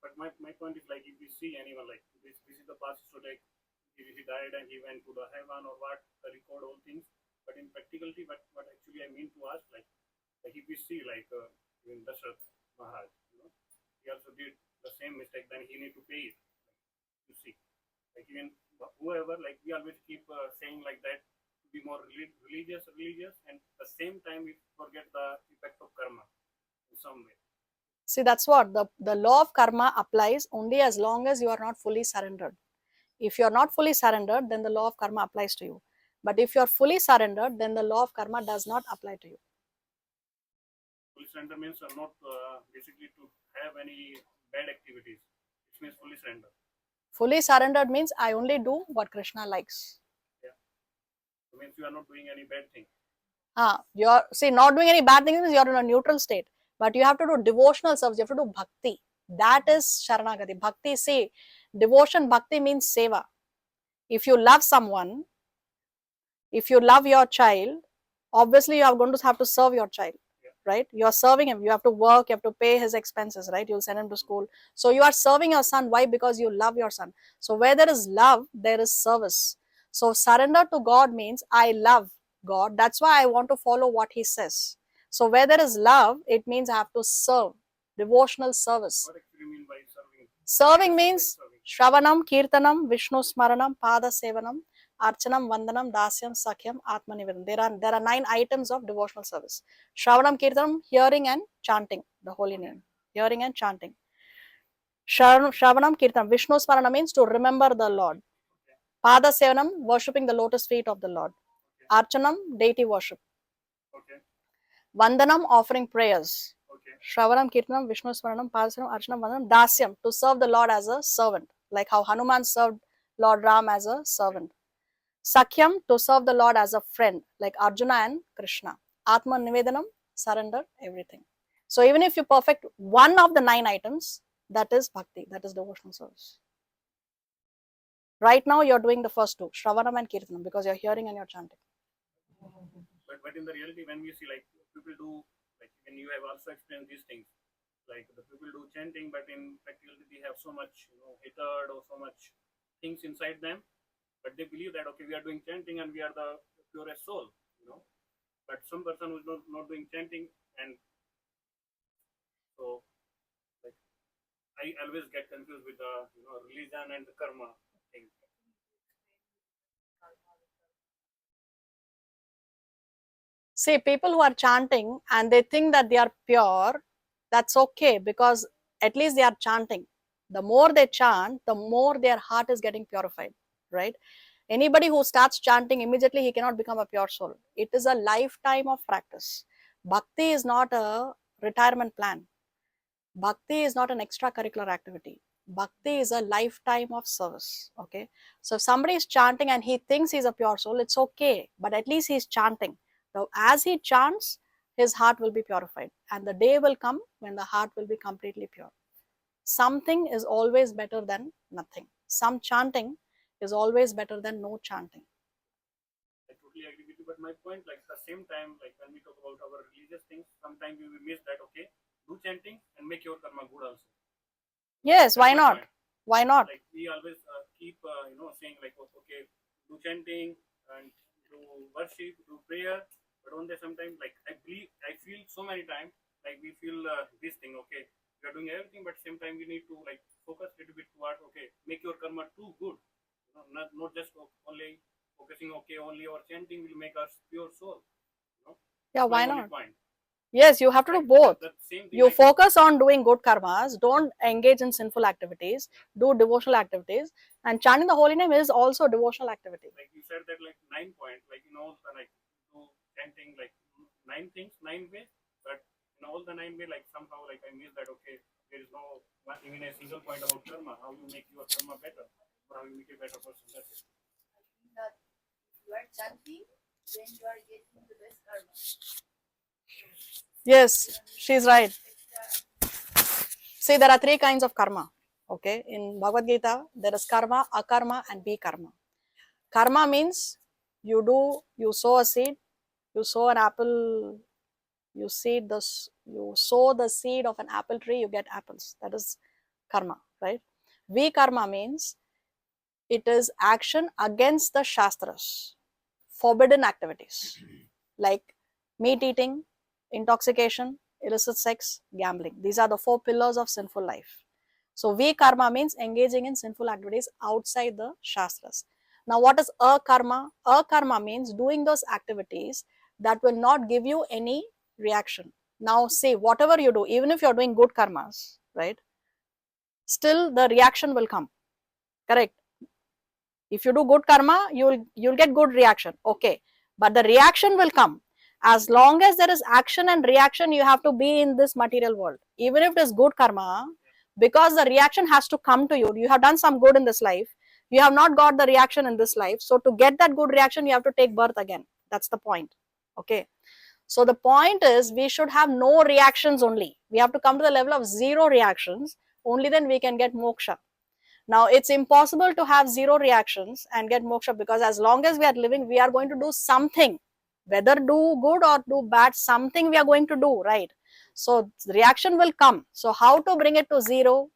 But my point is like if we see anyone like this is the past, so like if he died and he went to the heaven or what, the record all things. But in practicality, what actually I mean to ask, like if we see like in Dashrath Maharaj, he also did the same mistake, then he need to pay it. Like, you see, like even whoever, like we always keep saying like that to be more religious, and at the same time we forget the effect of karma in some way. See, that's what the law of karma applies only as long as you are not fully surrendered. If you are not fully surrendered, then the law of karma applies to you. But if you are fully surrendered, then the law of karma does not apply to you. Fully surrender means not basically to have any bad activities. It means fully surrender. Fully surrendered means I only do what Krishna likes. Yeah. It means you are not doing any bad thing. You're not doing any bad things means you're in a neutral state. But you have to do devotional service, you have to do bhakti. That is Sharanagati. Bhakti, see, devotion, bhakti means seva. If you love someone, if you love your child, obviously you are going to have to serve your child, right? You are serving him, you have to work, you have to pay his expenses, right? You'll send him to school. So you are serving your son. Why? Because you love your son. So where there is love, there is service. So surrender to God means I love God. That's why I want to follow what he says. So where there is love, it means I have to serve. Devotional service. What actually mean by serving? Serving means Shravanam, Kirtanam, Vishnu Smaranam, Pada Sevanam, Archanam, Vandanam, Dasyam, Sakhyam, Atmanivedam. There are 9 items of devotional service. Shravanam, Kirtanam, hearing and chanting the holy name. Hearing and chanting. Shravanam, Kirtanam, Vishnu Smarana means to remember the Lord. Pada Sevanam, worshipping the lotus feet of the Lord. Archanam, deity worship. Okay. Vandanam, offering prayers. Okay. Shravanam, Kirtanam, Vishnu Smaranam, Padasevanam, Archanam, Vandanam, Dasyam, to serve the Lord as a servant, like how Hanuman served Lord Ram as a servant. Sakhyam, to serve the Lord as a friend, like Arjuna and Krishna. Atma Nivedanam, surrender everything. So even if you perfect one of the 9 items, that is bhakti, that is devotional service. Right now you're doing the first 2, Shravanam and Kirtanam, because you're hearing and you're chanting. But in the reality, when we see like people do, like when you have also experienced these things, like the people do chanting, but in practicality they have so much, hatred or so much things inside them, but they believe that okay, we are doing chanting and we are the purest soul, But some person who's not doing chanting, and so like I always get confused with the religion and the karma thing. See, people who are chanting and they think that they are pure, that's okay, because at least they are chanting. The more they chant, the more their heart is getting purified, right? Anybody who starts chanting immediately, he cannot become a pure soul. It is a lifetime of practice. Bhakti is not a retirement plan. Bhakti is not an extracurricular activity. Bhakti is a lifetime of service. Okay. So if somebody is chanting and he thinks he's a pure soul, it's okay. But at least he's chanting. So as he chants, his heart will be purified. And the day will come when the heart will be completely pure. Something is always better than nothing. Some chanting is always better than no chanting. I totally agree with you. But my point, like the same time, like when we talk about our religious things, sometimes we will miss that. Okay, do chanting and make your karma good also. Yes, why That's my not? point. Why not? Like we always keep saying like okay, do chanting and do worship, do prayer, but on the sometimes like I feel so many times like we feel this thing. Okay, we are doing everything, but same time we need to like focus a little bit toward okay, make your karma too good. Not just only focusing okay, only our chanting will make us pure soul. Yeah, That's my why only not? point. Yes, you have to do Like, both. that same thing. You Like, focus on doing good karmas, don't engage in sinful activities, do devotional activities, and chanting the holy name is also a devotional activity. like you said that like 9 points, like like do chanting like 9 things, 9 ways, but in all the 9 ways, like somehow like I miss that okay, there is no even a single point about karma, how you make your karma better, or how you make a better person. That's it. I think that if you are chanting, then you are getting the best karma. Yes, she's right. Extra. See, there are 3 kinds of karma. Okay, in Bhagavad Gita, there is karma, akarma, and karma. Karma means you sow a seed, you sow an apple, you sow the seed of an apple tree, you get apples. That is karma, right? Karma means it is action against the shastras, forbidden activities like meat eating, intoxication, illicit sex, gambling. These are the 4 pillars of sinful life. So karma means engaging in sinful activities outside the shastras. Now what is akarma? Akarma means doing those activities that will not give you any reaction. Now say whatever you do, even if you're doing good karmas, right? Still the reaction will come. Correct? If you do good karma, you'll get good reaction. Okay. But the reaction will come. As long as there is action and reaction, you have to be in this material world. Even if it is good karma, because the reaction has to come to you. You have done some good in this life. You have not got the reaction in this life. So to get that good reaction, you have to take birth again. That's the point. Okay. So the point is we should have no reactions only. We have to come to the level of 0 reactions. Only then we can get moksha. Now it's impossible to have 0 reactions and get moksha, because as long as we are living, we are going to do something, whether do good or do bad, something we are going to do, right? So reaction will come. So how to bring it to 0?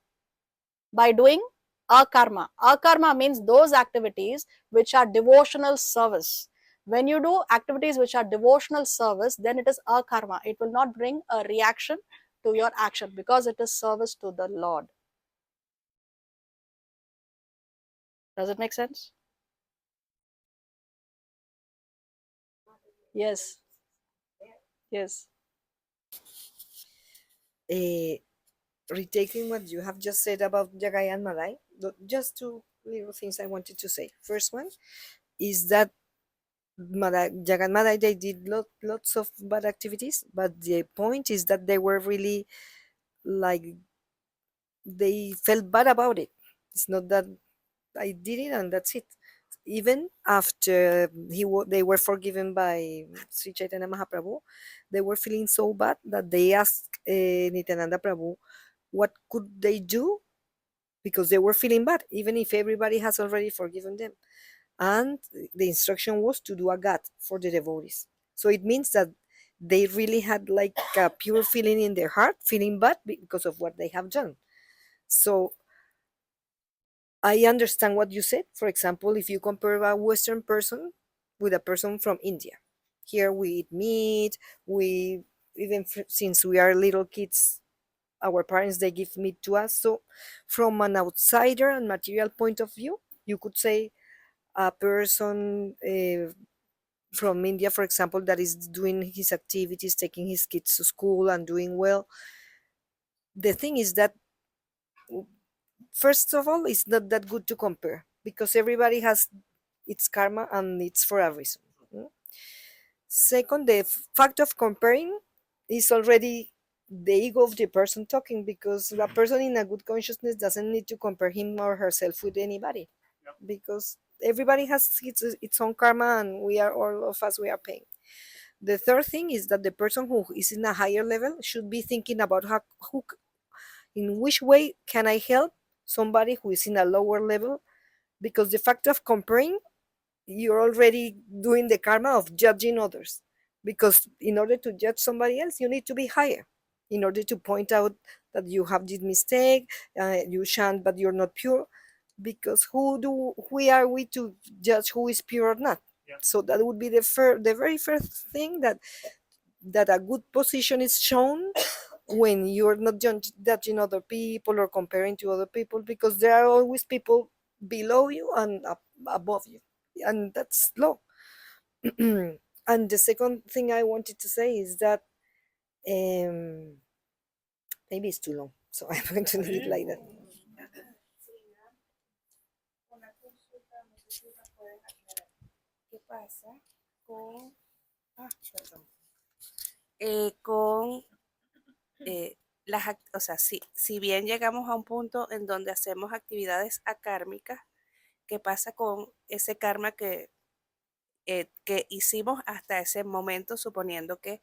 By doing akarma. Akarma means those activities which are devotional service. When you do activities which are devotional service, then it is akarma. It will not bring a reaction to your action because it is service to the Lord. Does it make sense? Yes. Yes. Retaking what you have just said about Jagai and Madai, just 2 little things I wanted to say. First one is that Jagai and Madai, they did lots of bad activities, but the point is that they were really like they felt bad about it. It's not that I did it and that's it. Even after they were forgiven by Sri Chaitanya Mahaprabhu, they were feeling so bad that they asked Nityananda Prabhu what could they do, because they were feeling bad, even if everybody has already forgiven them. And the instruction was to do a ghat for the devotees. So it means that they really had like a pure feeling in their heart, feeling bad because of what they have done. So I understand what you said. For example, if you compare a Western person with a person from India, here we eat meat. We even since we are little kids, our parents they give meat to us. So, from an outsider and material point of view, you could say a person from India, for example, that is doing his activities, taking his kids to school, and doing well. The thing is that first of all, it's not that good to compare because everybody has it's karma and it's for a reason. Second, the fact of comparing is already the ego of the person talking, because a person in a good consciousness doesn't need to compare him or herself with anybody, because everybody has its own karma, and we are, all of us, we are paying. The third thing is that the person who is in a higher level should be thinking about in which way can I help somebody who is in a lower level, because the fact of comparing, you're already doing the karma of judging others, because in order to judge somebody else you need to be higher, in order to point out that you have this mistake, you chant but you're not pure, because who are we to judge who is pure or not? So that would be the very first thing, that a good position is shown when you're not judging other people or comparing to other people, because there are always people below you and above you, and that's low. And the second thing I wanted to say is that maybe it's too long, so I'm going to leave it like that. Una consulta, no sé si la puedes aclarar. ¿Qué pasa con, perdón, con o sea, si bien llegamos a un punto en donde hacemos actividades akármicas, ¿qué pasa con ese karma que hicimos hasta ese momento, suponiendo que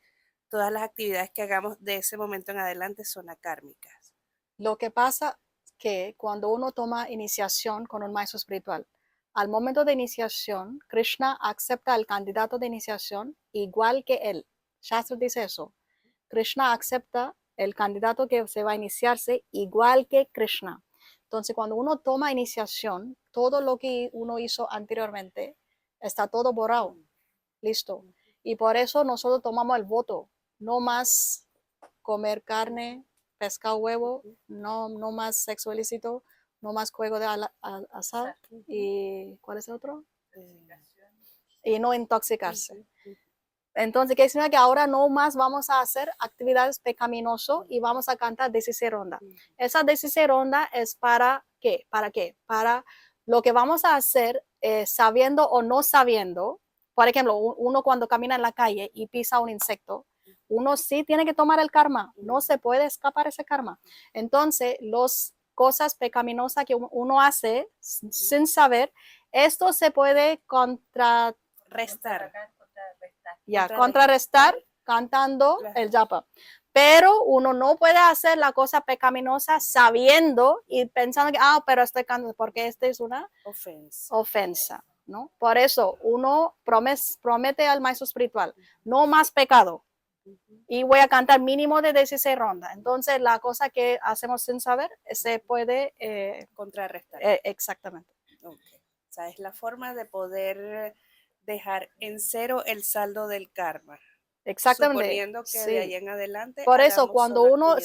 todas las actividades que hagamos de ese momento en adelante son akármicas? Lo que pasa que cuando uno toma iniciación con un maestro espiritual, al momento de iniciación, Krishna acepta al candidato de iniciación igual que él. Shastra dice eso. Krishna acepta el candidato que se va a iniciarse igual que Krishna. Entonces, cuando uno toma iniciación, todo lo que uno hizo anteriormente está todo borrado, listo. Y por eso nosotros tomamos el voto, no más comer carne, pescado, huevo, no más sexo ilícito, no más juego de azar, y ¿cuál es el otro? Y no intoxicarse. Entonces, ¿qué significa? Que ahora no más vamos a hacer actividades pecaminosas y vamos a cantar 16 rondas. Esa 16 rondas es ¿para qué? ¿Para qué? Para lo que vamos a hacer, sabiendo o no sabiendo. Por ejemplo, uno cuando camina en la calle y pisa un insecto, uno sí tiene que tomar el karma, no se puede escapar ese karma. Entonces, las cosas pecaminosas que uno hace sin saber, esto se puede contrarrestar cantando el japa. Pero uno no puede hacer la cosa pecaminosa sabiendo y pensando que, pero estoy cantando, porque esta es una ofensa, ¿no? Por eso uno promete al maestro espiritual, no más pecado. Y voy a cantar mínimo de 16 rondas. Entonces, la cosa que hacemos sin saber se puede contrarrestar. Exactamente. Okay. O sea, es la forma de poder dejar en cero el saldo del karma. Exactamente. Suponiendo que de ahí en adelante. Por eso, cuando uno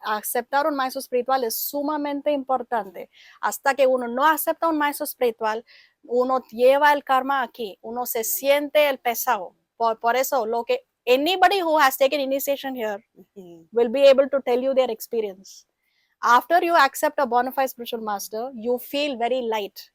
aceptar un maestro espiritual es sumamente importante. Hasta que uno no acepta un maestro espiritual, uno lleva el karma aquí, uno se siente el pesado. Por eso, lo que anybody who has taken initiation here will be able to tell you their experience. After you accept a bona fide spiritual master, you feel very light.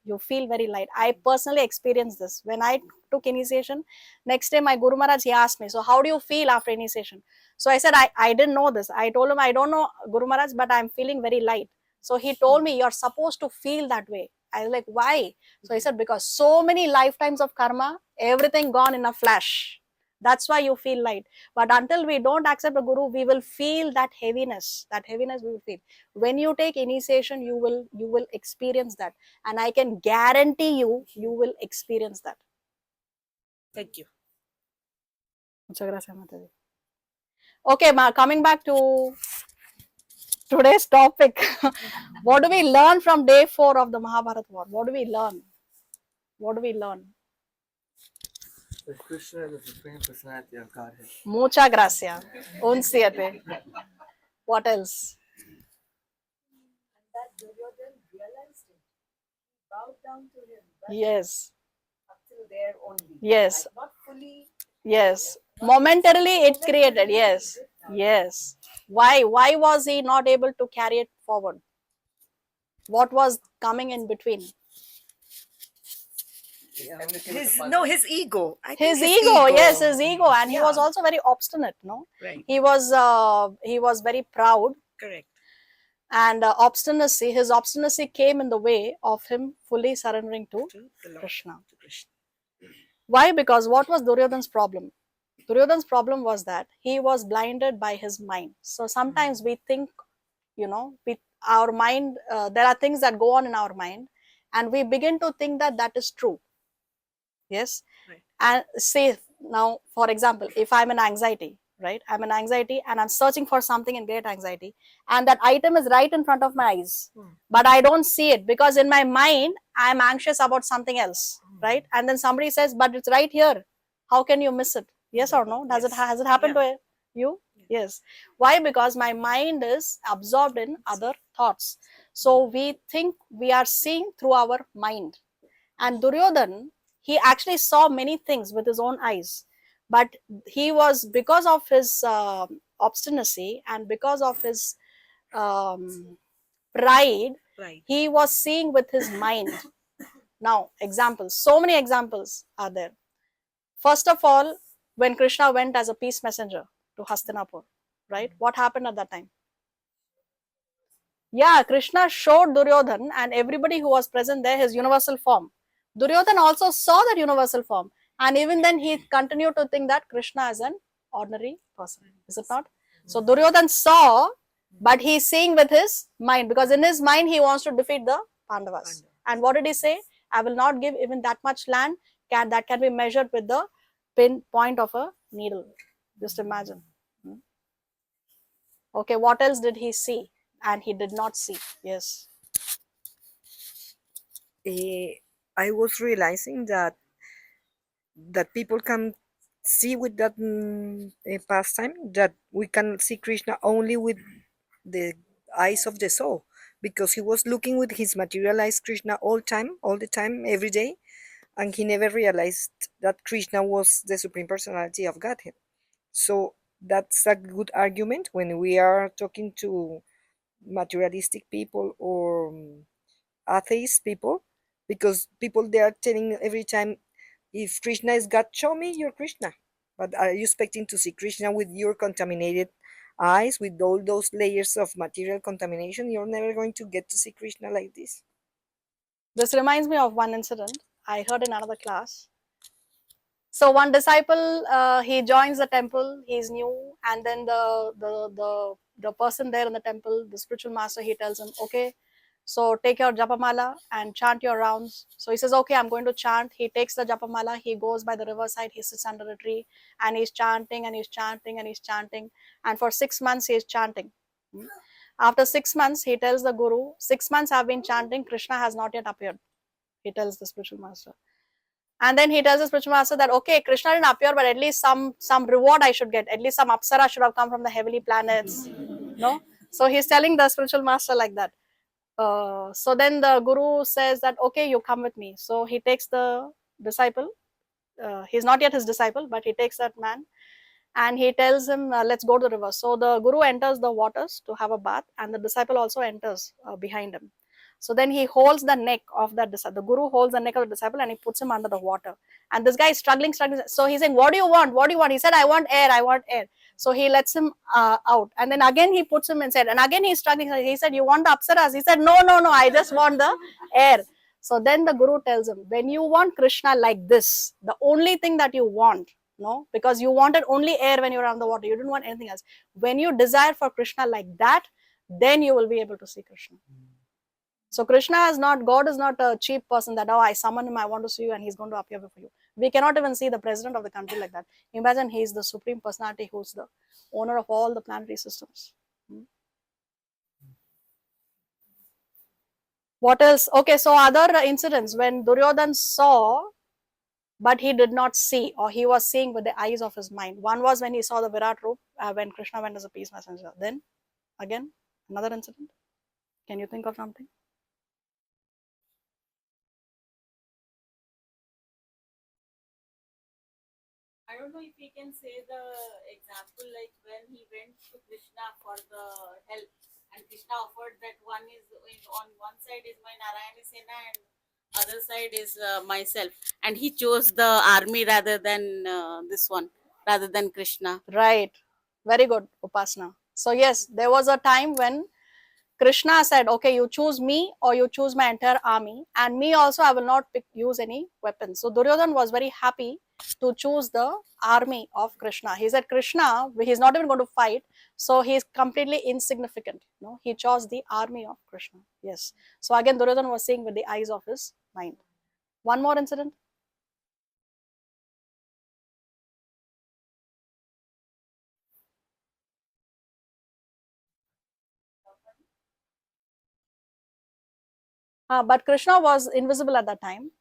I personally experienced this. When I took initiation, next day my Guru Maharaj, he asked me, so how do you feel after initiation? So I said, I didn't know this. I told him, I don't know, Guru Maharaj, but I'm feeling very light. So he told me, you're supposed to feel that way. I was like, why? So he said, because so many lifetimes of karma, everything gone in a flash. That's why you feel light. But until we don't accept a guru, we will feel that heaviness. That heaviness we will feel. When you take initiation, you will experience that. And I can guarantee you will experience that. Thank you. Muchas gracias, Mataji. Okay, coming back to today's topic. What do we learn from day 4 of the Mahabharata war? What do we learn? The Krishna is the Supreme Personality of Godhead. Muchas gracias. Un 7. What else? And that Duryodhana realized it. He bowed down to him. Yes. Up till there only. Yes. Like not fully. Yes. Momentarily it created. Yes. Yes. Why was he not able to carry it forward? What was coming in between? Yeah. enmity with the No, Pandavas. his ego. I think His ego, yes, his ego, and he was Yeah. also very obstinate. No, Right. he was very proud, Correct. and obstinacy. His obstinacy came in the way of him fully surrendering to To the Lord. Krishna. To Krishna. Why? Because what was Duryodhana's problem? Duryodhana's problem was that he was blinded by his mind. So sometimes we think, our mind, there are things that go on in our mind, and we begin to think that that is true. Yes. Right. And say now, for example, if I'm in anxiety, right? I'm in anxiety and I'm searching for something in great anxiety, and that item is right in front of my eyes, but I don't see it because in my mind I'm anxious about something else, right? And then somebody says, but it's right here. How can you miss it? Yes or no? Yes. Has it happened to you? Yes. Why? Because my mind is absorbed in other thoughts. So we think we are seeing through our mind. And Duryodhan, he actually saw many things with his own eyes, but he was, because of his obstinacy and because of his pride, Right. he was seeing with his mind. Now, examples, so many examples are there. First of all, when Krishna went as a peace messenger to Hastinapur, right? What happened at that time? Yeah, Krishna showed Duryodhan and everybody who was present there his universal form. Duryodhan also saw that universal form, and even then he continued to think that Krishna is an ordinary person. Is it not? So Duryodhan saw, but he's seeing with his mind, because in his mind he wants to defeat the Pandavas. And what did he say? I will not give even that much land that can be measured with the point of a needle. Just imagine. Okay, what else did he see? And he did not see. Yes. I was realizing that people can see with that pastime that we can see Krishna only with the eyes of the soul, because he was looking with his materialized Krishna all the time, every day, and he never realized that Krishna was the Supreme Personality of Godhead. So that's a good argument when we are talking to materialistic people or atheist people, because people they are telling every time, if Krishna is God, show me your Krishna. But are you expecting to see Krishna with your contaminated eyes, with all those layers of material contamination? You're never going to get to see Krishna like this. This reminds me of one incident I heard in another class. So one disciple, he joins the temple. He's new, and then the person there in the temple, the spiritual master, he tells him, "Okay, so take your japamala and chant your rounds." So he says, "Okay, I'm going to chant." He takes the japamala. He goes by the riverside. He sits under a tree, and he's chanting and he's chanting and he's chanting. And for 6 months, he's chanting. After 6 months, he tells the guru, "6 months I've been chanting. Krishna has not yet appeared." He tells the spiritual master. And then he tells the spiritual master that, okay, Krishna didn't appear, but at least some reward I should get. At least some apsara should have come from the heavenly planets. No? So he's telling the spiritual master like that. So then the guru says that, okay, you come with me. So he takes the disciple. He's not yet his disciple, but he takes that man and he tells him, let's go to the river. So the guru enters the waters to have a bath, and the disciple also enters behind him. So then he holds the neck of that disciple. The guru holds the neck of the disciple and he puts him under the water. And this guy is struggling. So he's saying, what do you want? What do you want? He said, I want air. I want air. So he lets him out. And then again he puts him inside. And again he's struggling. He said, you want the apsaras? He said, no. I just want the air. So then the guru tells him, when you want Krishna like this, the only thing that you want, no, because you wanted only air when you were on the water, you didn't want anything else. When you desire for Krishna like that, then you will be able to see Krishna. So Krishna is not, God is not a cheap person that, oh, I summon him, I want to see you, and he's going to appear before you. We cannot even see the president of the country like that. Imagine he's the supreme personality who's the owner of all the planetary systems. What else? Okay, so other incidents when Duryodhan saw, but he did not see, or he was seeing with the eyes of his mind. One was when he saw the Virat Roop, when Krishna went as a peace messenger. Then, again, another incident. Can you think of something? I don't know if we can say the example like when he went to Krishna for the help, and Krishna offered that one is on one side is my Narayana Sena and other side is myself, and he chose the army rather than this one, rather than Krishna. Right. Very good, Upasana. So yes, there was a time when Krishna said, okay, you choose me or you choose my entire army, and me also I will not use any weapons. So Duryodhan was very happy to choose the army of Krishna. He said, Krishna, he's not even going to fight, so he's completely insignificant. No, he chose the army of Krishna. Yes. So again, Duryodhan was seeing with the eyes of his mind. One more incident. But Krishna was invisible at that time.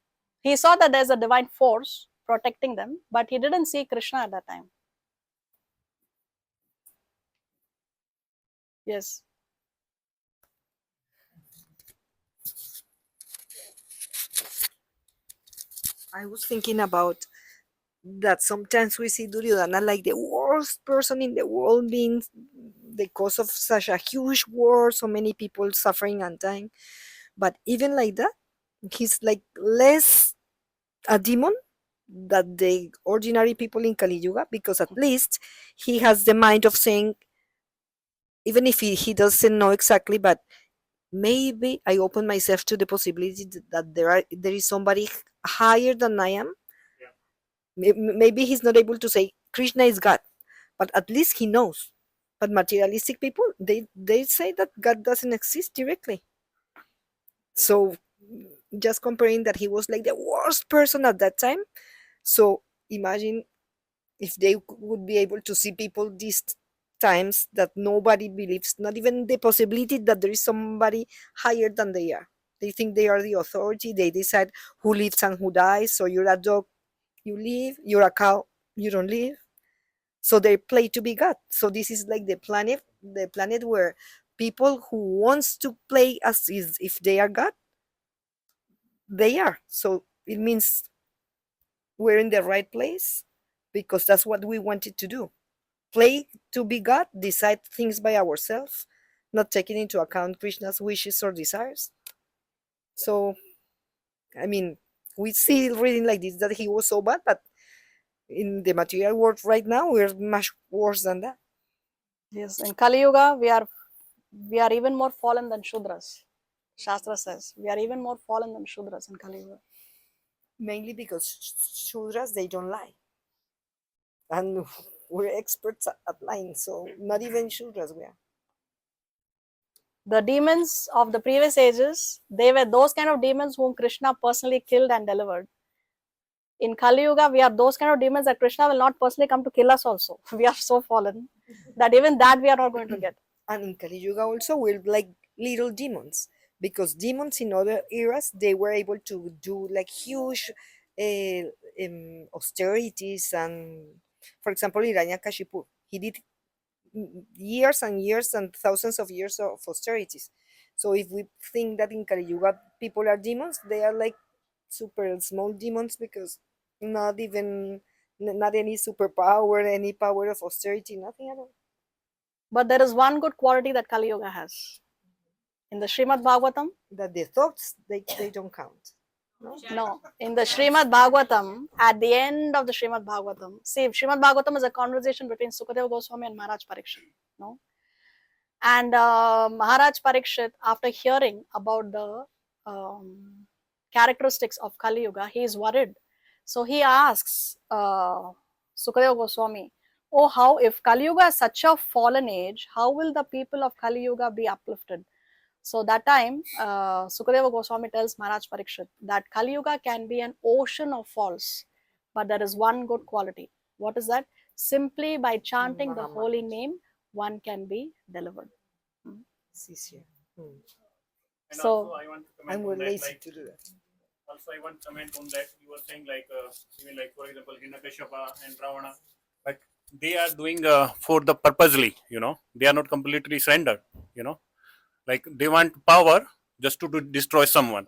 He saw that there's a divine force protecting them, but he didn't see Krishna at that time. Yes. I was thinking about that sometimes we see Duryodhana like the worst person in the world, being the cause of such a huge war, so many people suffering and dying. But even like that, he's like less a demon than the ordinary people in Kali Yuga, because at least he has the mind of saying, even if he doesn't know exactly, but maybe I open myself to the possibility that there is somebody higher than I am. Maybe he's not able to say Krishna is God, but at least he knows. But materialistic people, they say that God doesn't exist directly. So just comparing that, he was like the worst person at that time. So imagine if they would be able to see people these times that nobody believes, not even the possibility that there is somebody higher than they are. They think they are the authority. They decide who lives and who dies. So you're a dog, you live. You're a cow, you don't live. So they play to be God. So this is like the planet where people who wants to play as if they are God, they are. So it means we're in the right place, because that's what we wanted to do. Play to be God, decide things by ourselves, not taking into account Krishna's wishes or desires. So, I mean, we see reading like this that he was so bad, but in the material world right now, we're much worse than that. Yes. In Kali Yuga, we are even more fallen than Shudras. Shastra says we are even more fallen than Shudras in Kali Yuga. Mainly because Shudras, they don't lie. And we're experts at lying, so not even Shudras we are. The demons of the previous ages, they were those kind of demons whom Krishna personally killed and delivered. In Kali Yuga, we are those kind of demons that Krishna will not personally come to kill us also. We are so fallen that even that we are not going to get. And in Kali Yuga also, we're like little demons, because demons in other eras, they were able to do like huge austerities. And for example, Hiranyakashipu, he did years and years and thousands of years of austerities. So if we think that in Kali Yuga people are demons, they are like super small demons, because not even not any superpower, any power of austerity, nothing at all. But there is one good quality that Kali Yuga has. In the Srimad Bhagavatam, That the thoughts, they don't count. no, in the Srimad Bhagavatam, at the end of the Srimad Bhagavatam, see, Srimad Bhagavatam is a conversation between Sukadeva Goswami and Maharaj Parikshit, no? And Maharaj Parikshit, after hearing about the characteristics of Kali Yuga, he is worried. So he asks Sukadeva Goswami, oh, how, if Kali Yuga is such a fallen age, how will the people of Kali Yuga be uplifted? So that time, Sukadeva Goswami tells Maharaj Parikshit that Kali Yuga can be an ocean of faults, but there is one good quality. What is that? Simply by chanting the holy name, one can be delivered. It's easier. And So, also I want to comment And we're on that, lazy like, to do that. also I want to comment on that. You were saying like even like for example Hiranyakashipu and Ravana, like they are doing for the purposely, they are not completely surrendered, like they want power just to destroy someone.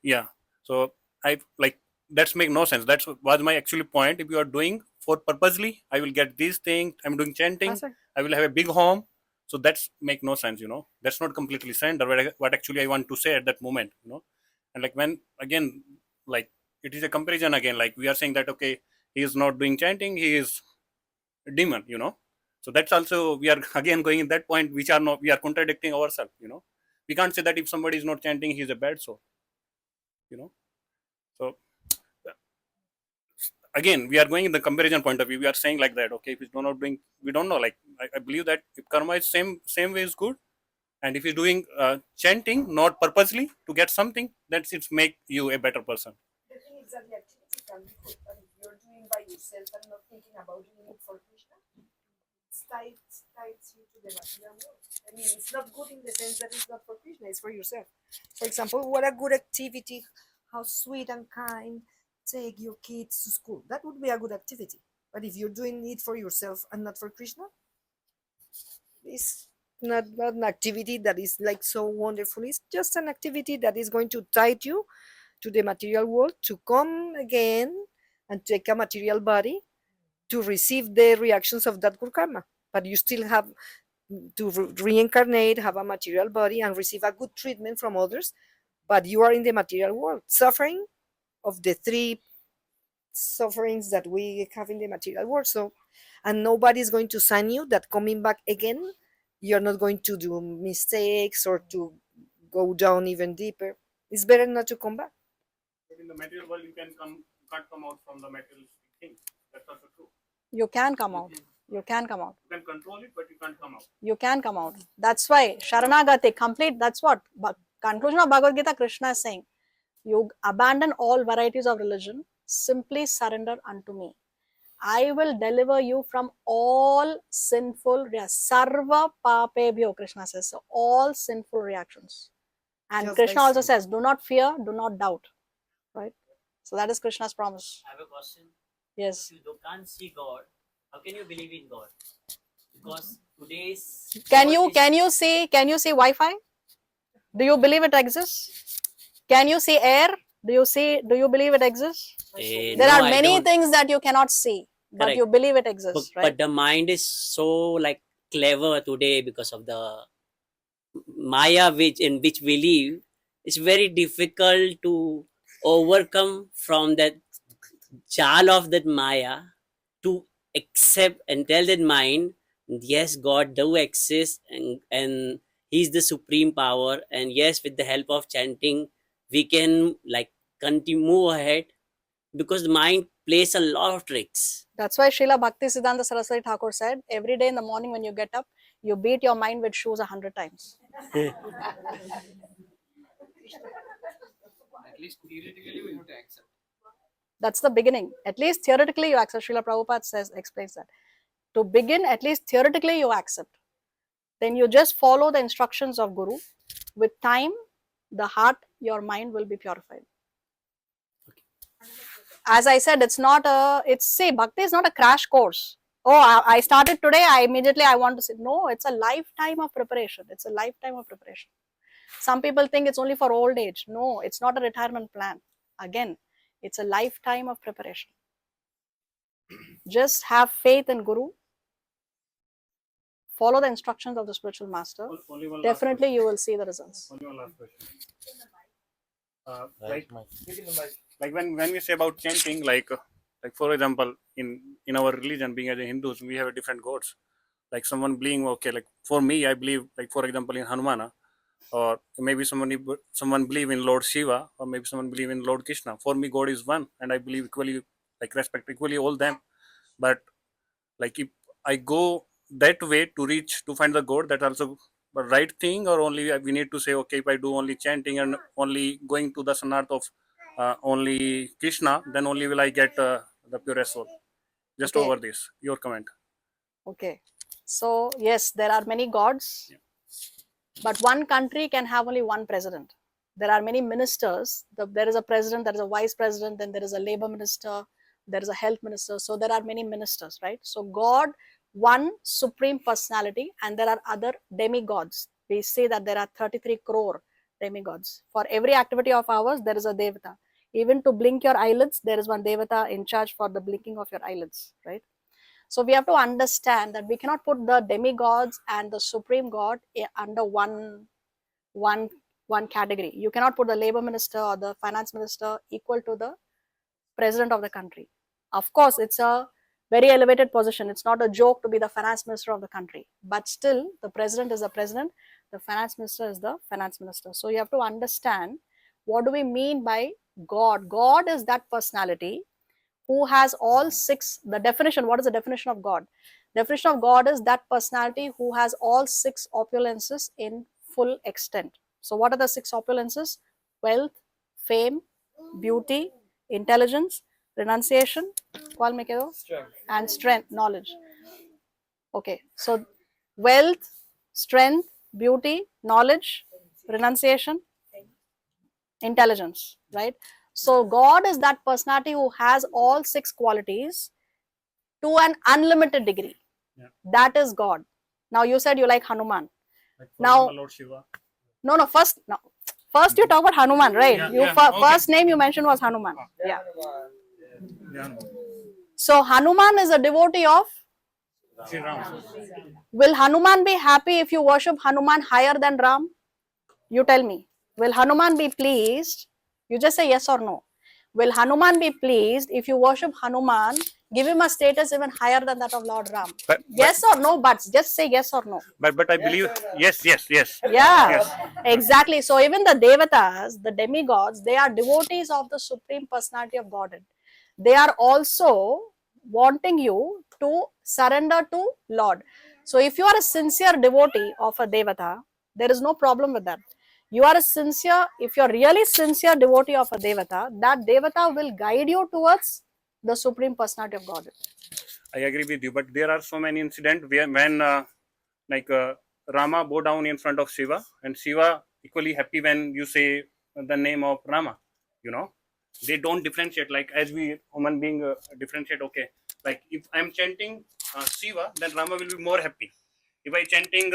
Yeah. So I like that's make no sense. That's was my actually point. If you are doing for purposely, I will get these things. I'm doing chanting. That's it. I will have a big home. So that's make no sense. That's not completely surrender. What actually I want to say at that moment. And like when again, like it is a comparison again. Like we are saying that okay, he is not doing chanting, he is a demon, So that's also we are again going in that point, which are not we are contradicting ourselves, We can't say that if somebody is not chanting, he is a bad soul, So again, we are going in the comparison point of view. We are saying like that, okay, if he's not doing, we don't know. Like I believe that if karma is same way is good, and if you're doing chanting not purposely to get something, that's it make you a better person. The thing is that the activity can be good, but if you're doing by yourself and not thinking about doing it for Krishna, it ties you to the material world. I mean, it's not good in the sense that it's not for Krishna, it's for yourself. For example, what a good activity, how sweet and kind, take your kids to school. That would be a good activity. But if you're doing it for yourself and not for Krishna, it's not an activity that is like so wonderful. It's just an activity that is going to tie you to the material world to come again and take a material body to receive the reactions of that good karma. But you still have to reincarnate, have a material body, and receive a good treatment from others. But you are in the material world, suffering of the three sufferings that we have in the material world. So, and nobody is going to sign you that coming back again, you're not going to do mistakes or to go down even deeper. It's better not to come back. But in the material world, you can't come out from the material things. That's also true. You can come out. You can come out. You can control it, but you can't come out. You can come out. That's why Sharanagati, complete, that's what conclusion of Bhagavad Gita, Krishna is saying. You abandon all varieties of religion, simply surrender unto me. I will deliver you from all sinful, sarva papebhyo, Krishna says, so all sinful reactions. And Just by Krishna also saying. says, do not fear, do not doubt. Right? So that is Krishna's promise. I have a question. Yes. If you can't see God, how can you believe in God? Because today's Can God you is- see Wi-Fi? Do you believe it exists? Can you see air? Do you believe it exists? There no, are I many don't. things that you cannot see, but Correct. you believe it But, exists, right? but the mind is so like clever today because of the Maya in which we live. It's very difficult to overcome from that jal of that Maya to accept and tell that mind, yes, God do exist and He's the supreme power, and yes, with the help of chanting, we can like continue move ahead because the mind plays a lot of tricks. That's why Srila Bhaktisiddhanta Saraswati Thakur said, every day in the morning when you get up, you beat your mind with shoes 100 times. At least theoretically, we have to accept. That's the beginning. At least theoretically you accept. Srila Prabhupada explains that. To begin, at least theoretically you accept. Then you just follow the instructions of Guru. With time, the heart, your mind will be purified. As I said, Bhakti is not a crash course. Oh, I started today, I want to say, no, it's a lifetime of preparation. It's a lifetime of preparation. Some people think it's only for old age. No, it's not a retirement plan. Again, it's a lifetime of preparation. Just have faith in Guru. Follow the instructions of the spiritual master. Only one last Definitely you will see the results. question. Only one last question. Like when we say about chanting, like for example, in our religion, being as a Hindus, we have a different gods. Like someone believing, okay, like for me, I believe, like for example, in Hanumana, or maybe someone believe in Lord Shiva, or maybe someone believe in Lord Krishna. For me, God is one, and I believe equally, like respect equally all them. But like if I go that way to find the God, that also the right thing, or only we need to say, okay, if I do only chanting and only going to the sanat of only Krishna, then only will I get the purest soul. Just Okay. over this, your comment. Okay. So, yes, there are many gods, but one country can have only one president. There are many ministers. There is a president, there is a vice president, then there is a labor minister, there is a health minister. So, there are many ministers, right? So, God, one supreme personality, and there are other demigods. We say that there are 33 crore demigods. For every activity of ours, there is a devata. Even to blink your eyelids, there is one devata in charge for the blinking of your eyelids, right? So we have to understand that we cannot put the demigods and the supreme God under one one category. You cannot put the labor minister or the finance minister equal to the president of the country. Of course, it's a very elevated position. It's not a joke to be the finance minister of the country, but still the president is the president, the finance minister is the finance minister. So you have to understand, what do we mean by God? God is that personality who has all six. The definition, what is the definition of God? Definition of God is that personality who has all six opulences in full extent. So what are the six opulences? Wealth, fame, beauty, intelligence, renunciation, ¿cuál me quedó? And strength, knowledge. Okay, so wealth, strength, beauty, knowledge, renunciation, intelligence, right? So God is that personality who has all six qualities to an unlimited degree. Yeah. That is God. Now you said you like Hanuman. Like Now- Lord Shiva. No, first you talk about Hanuman, right? Yeah, You yeah, okay. first name you mentioned was Hanuman. Yeah. Yeah. So Hanuman is a devotee of. Shri Ram. Will Hanuman be happy if you worship Hanuman higher than Ram? You tell me. Will Hanuman be pleased? You just say yes or no. Will Hanuman be pleased if you worship Hanuman, give him a status even higher than that of Lord Ram? Yes or no, but just say yes or no. But I believe yes. Yeah, Yes. exactly. So even the Devatas, the demigods, they are devotees of the Supreme Personality of Godhead. They are also wanting you to surrender to Lord. So if you are a sincere devotee of a Devata, there is no problem with that. You are a sincere, if you are really sincere devotee of a Devata, that Devata will guide you towards the Supreme Personality of Godhead. I agree with you, but there are so many incidents where when Rama bow down in front of Shiva, and Shiva equally happy when you say the name of Rama. You know, they don't differentiate, like as we human being differentiate. Okay, like if I'm chanting Shiva, then Rama will be more happy. If I chanting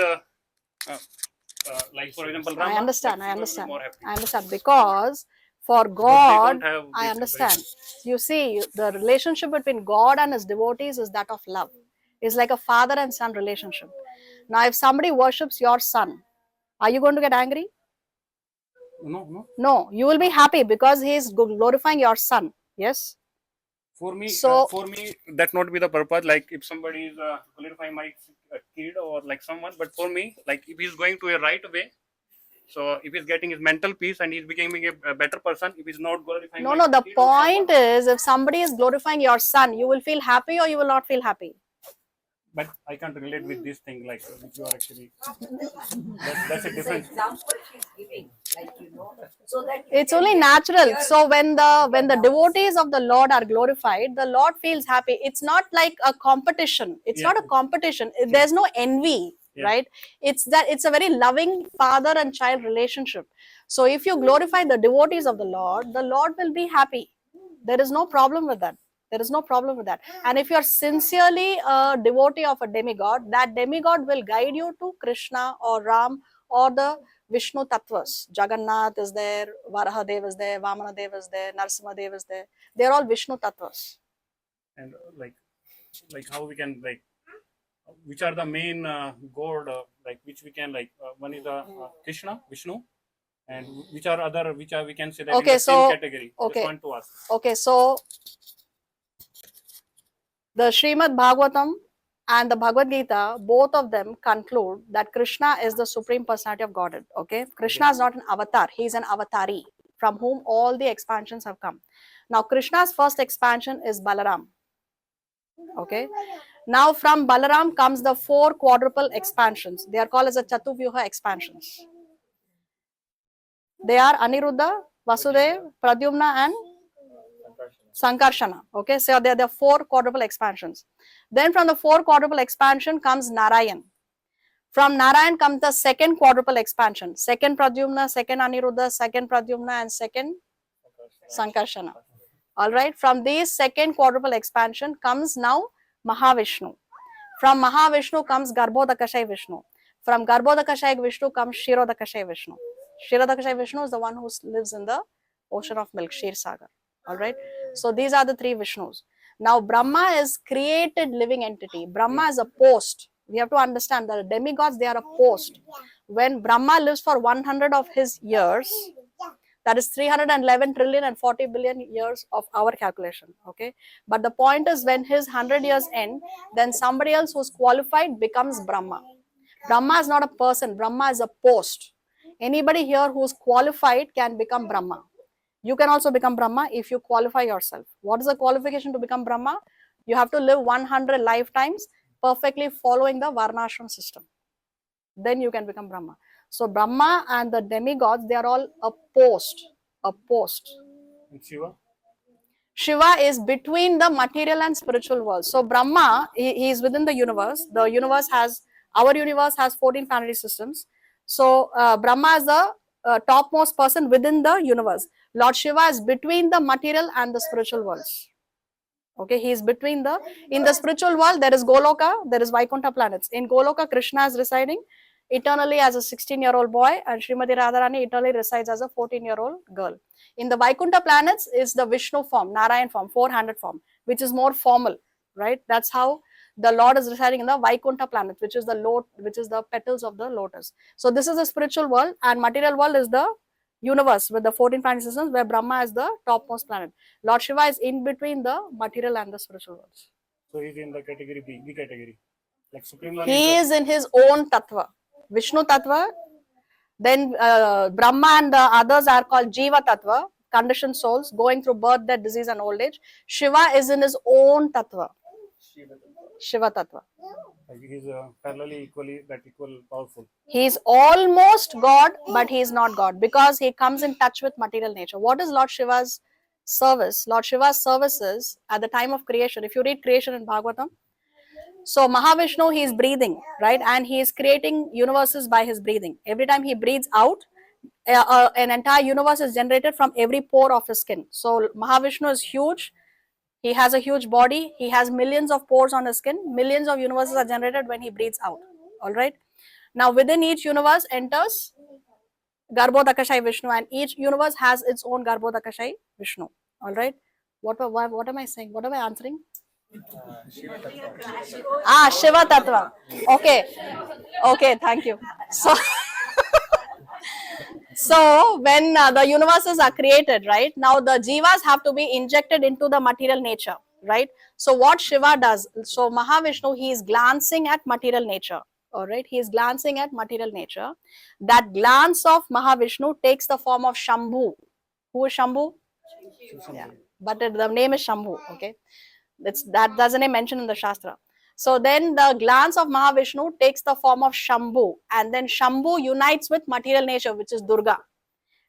like for example Rama, I understand, like I Shiva will be understand. more happy. I understand, because for But they God, don't have I this understand. You see, the relationship between God and his devotees is that of love. It's like a father and son relationship. Now, if somebody worships your son, are you going to get angry? No. No, you will be happy because he is glorifying your son. Yes. For me, So- that not be the purpose. Like if somebody is glorifying my kid or like someone, but for me, like if he's going to a right way, so if he's getting his mental peace and he's becoming a better person, if he's not glorifying. No, my the kid or point someone, is, if somebody is glorifying your son, you will feel happy or you will not feel happy. But I can't relate with this thing. Like which you are actually. That's a different. Example she's giving, like so that It's only natural. So when the devotees of the Lord are glorified, the Lord feels happy. It's not like a competition. It's Yeah. not a competition. There's no envy, Yeah. right? It's a very loving father and child relationship. So if you glorify the devotees of the Lord will be happy. There is no problem with that. There is no problem with that. And if you are sincerely a devotee of a demigod, that demigod will guide you to Krishna or Ram or the Vishnu Tattvas. Jagannath is there, Varahadev is there, Vamanadev is there, Narasimhadev is there. They are all Vishnu Tattvas. And like how we can like, which are the main god like which we can like one is Krishna, Vishnu, and which are other which are we can say that in Okay, the so- same category. okay. Just want to ask. Okay, so the Srimad Bhagavatam and the Bhagavad Gita, both of them conclude that Krishna is the Supreme Personality of Godhead. Okay, Krishna is not an avatar, he is an avatari from whom all the expansions have come. Now, Krishna's first expansion is Balaram. Okay, now from Balaram comes the 4 quadruple expansions. They are called as the Chatuvyuha expansions. They are Aniruddha, Vasudev, Pradyumna, and Sankarshana. Okay, so there are 4 quadruple expansions. Then from the 4 quadruple expansion comes Narayan. From Narayan comes the 2nd quadruple expansion. 2nd Pradyumna, 2nd Aniruddha, 2nd Pradyumna, and 2nd Sankarshana. Alright, from these 2nd quadruple expansion comes now Mahavishnu. From Mahavishnu comes Garbhodakashayi Vishnu. From Garbhodakashayi Vishnu comes Shirodakashayi Vishnu. Shirodakashayi Vishnu is the one who lives in the ocean of milk, Kshir Sagar. Alright, so these are the 3 Vishnus. Now Brahma is created living entity. Brahma is a post. We have to understand that the demigods, they are a post. when Brahma lives for 100 of his years, that is 311 trillion and 40 billion years of our calculation. Okay, but the point is, when his 100 years end, then somebody else who's qualified becomes Brahma. Brahma is not a person, Brahma is a post. Anybody here who's qualified can become Brahma. You can also become Brahma if you qualify yourself. What is the qualification to become Brahma? You have to live 100 lifetimes perfectly following the Varnashram system. Then you can become Brahma. So Brahma and the demigods, they are all a post. A post. And Shiva? Shiva is between the material and spiritual world. So Brahma, he is within the universe. The universe has, our universe has 14 planetary systems. So Brahma is the topmost person within the universe. Lord Shiva is between the material and the spiritual worlds. Okay, he is between the, in the spiritual world, there is Goloka, there is Vaikuntha planets. In Goloka, Krishna is residing eternally as a 16-year-old boy, and Srimati Radharani eternally resides as a 14-year-old girl. In the Vaikuntha planets is the Vishnu form, Narayan form, 400 form, which is more formal, right? That's how the Lord is residing in the Vaikuntha planet, which is the petals of the lotus. So this is the spiritual world, and material world is the universe with the 14 planet systems, where Brahma is the topmost planet. Lord Shiva is in between the material and the spiritual worlds. So he's in the category B category. Like Supreme Lord. He is in his own tattva. Vishnu tattva, then Brahma and the others are called Jiva tattva, conditioned souls going through birth, death, disease and old age. Shiva is in his own tattva. Shiva tattva. Like he's parallelly equal powerful. He is almost God, but he is not God, because he comes in touch with material nature. What is Lord Shiva's service? Lord Shiva's services at the time of creation, if you read creation in Bhagavatam, so Mahavishnu, he is breathing, right? And he is creating universes by his breathing. Every time he breathes out, an entire universe is generated from every pore of his skin. So Mahavishnu is huge. He has a huge body. He has millions of pores on his skin. Millions of universes are generated when he breathes out. All right. Now within each universe enters Garbhodakashai Vishnu, and each universe has its own Garbhodakashai Vishnu. All right. What am I saying? What am I answering? Shiva Tattva. Okay, thank you. So when the universes are created, right, now the jivas have to be injected into the material nature, right? So what Shiva does, so Mahavishnu, he is glancing at material nature, all right? He is glancing at material nature. That glance of Mahavishnu takes the form of Shambhu. Who is Shambhu? Yeah, but the name is Shambhu, okay? That's a name mentioned in the Shastra. So then the glance of Mahavishnu takes the form of Shambhu, and then Shambhu unites with material nature, which is Durga.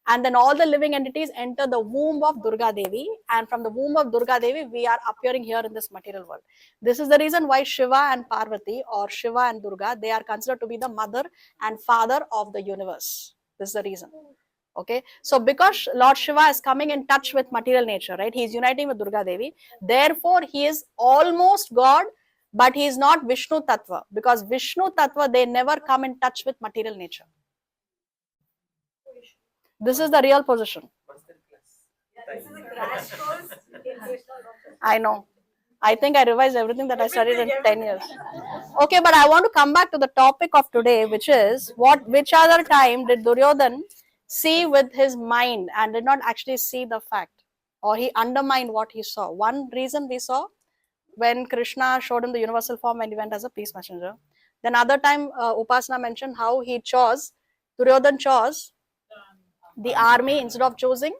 And then all the living entities enter the womb of Durga Devi, and from the womb of Durga Devi, we are appearing here in this material world. This is the reason why Shiva and Parvati, or Shiva and Durga, they are considered to be the mother and father of the universe. This is the reason. Okay, so because Lord Shiva is coming in touch with material nature, right? He is uniting with Durga Devi. Therefore, he is almost God, but he is not Vishnu Tattva, because Vishnu Tattva, they never come in touch with material nature. This is the real position. I know. I think I revised everything that I studied in 10 years. Okay, but I want to come back to the topic of today, which is which other time did Duryodhan see with his mind and did not actually see the fact, or he undermined what he saw. One reason we saw when Krishna showed him the universal form when he went as a peace messenger. Then other time Upasana mentioned how Duryodhan chose the army instead of choosing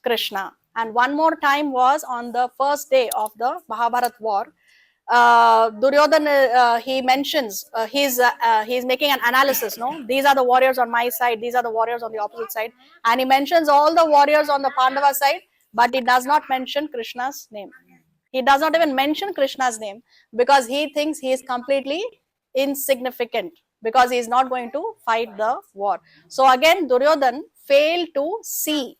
Krishna. And one more time was on the first day of the Mahabharat war. Duryodhan, he mentions, he's making an analysis, no? These are the warriors on my side, these are the warriors on the opposite side. And he mentions all the warriors on the Pandava side, but he does not mention Krishna's name. He does not even mention Krishna's name, because he thinks he is completely insignificant, because he is not going to fight the war. So again, Duryodhan failed to see,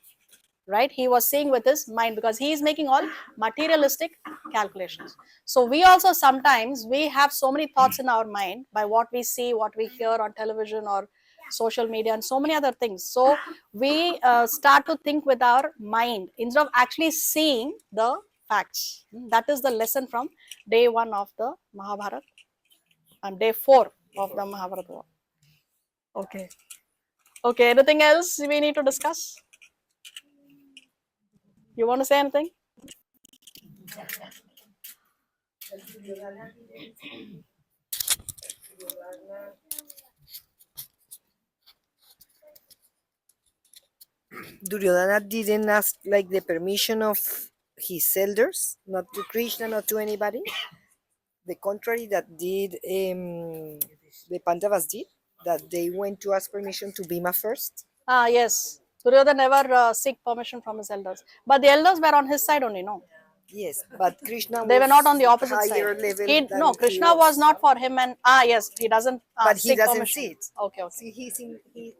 right? He was seeing with his mind, because he is making all materialistic calculations. So we also sometimes, we have so many thoughts in our mind by what we see, what we hear on television or social media and so many other things. So we start to think with our mind instead of actually seeing the facts. That is the lesson from day 1 of the Mahabharata and day 4 of the Mahabharata war. Okay. Okay, anything else we need to discuss? You want to say anything? Duryodhana didn't ask like the permission of his elders, not to Krishna, not to anybody. The contrary that did the Pandavas did, that they went to ask permission to Bhima first. Ah, yes. Duryodhana never seek permission from his elders. But the elders were on his side only, no? Yes, but Krishna They were was not on the opposite higher side. level He, than no, he Krishna was not for him and, yes, he doesn't but he seek doesn't permission. see it. Okay, okay. See, he's in he.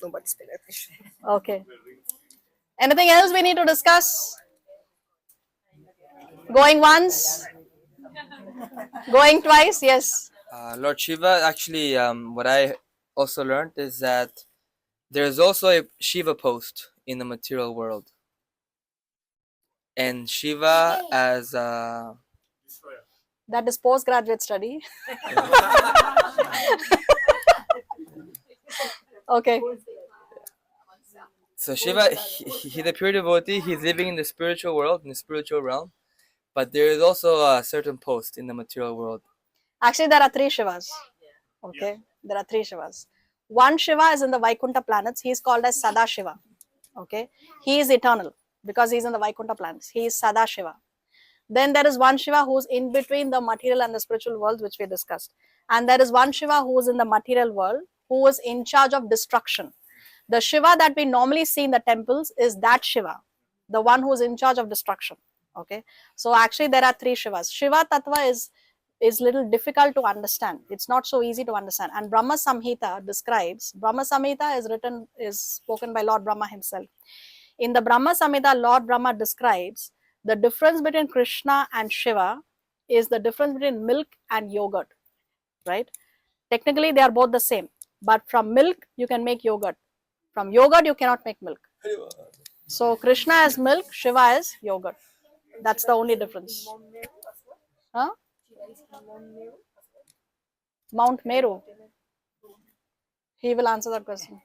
Nobody's paying attention. Okay. Anything else we need to discuss? Going once? Going twice? Yes. Lord Shiva, actually, what I also learned is that there's also a Shiva post in the material world. And Shiva as That is postgraduate study. Okay. so Shiva, he's a pure devotee. He's living in the spiritual world, in the spiritual realm. But there is also a certain post in the material world. Actually, there are three Shivas. Okay. There are three Shivas. One Shiva is in the Vaikuntha planets. He is called as Sada Shiva. Okay. He is eternal because he is in the Vaikuntha planets. He is Sada Shiva. Then there is one Shiva who is in between the material and the spiritual worlds, which we discussed. And there is one Shiva who is in the material world, who is in charge of destruction. The Shiva that we normally see in the temples is that Shiva, the one who is in charge of destruction. Okay. So actually there are three Shivas. Shiva Tattva is little difficult to understand. It's not so easy to understand. And Brahma Samhita describes, Brahma Samhita is spoken by Lord Brahma himself. In the Brahma Samhita, Lord Brahma describes the difference between Krishna and Shiva is the difference between milk and yogurt, right? Technically, they are both the same, but from milk, you can make yogurt. From yogurt, you cannot make milk. So, Krishna is milk, Shiva is yogurt. That's the only difference. Huh? Mount Meru. He will answer that question.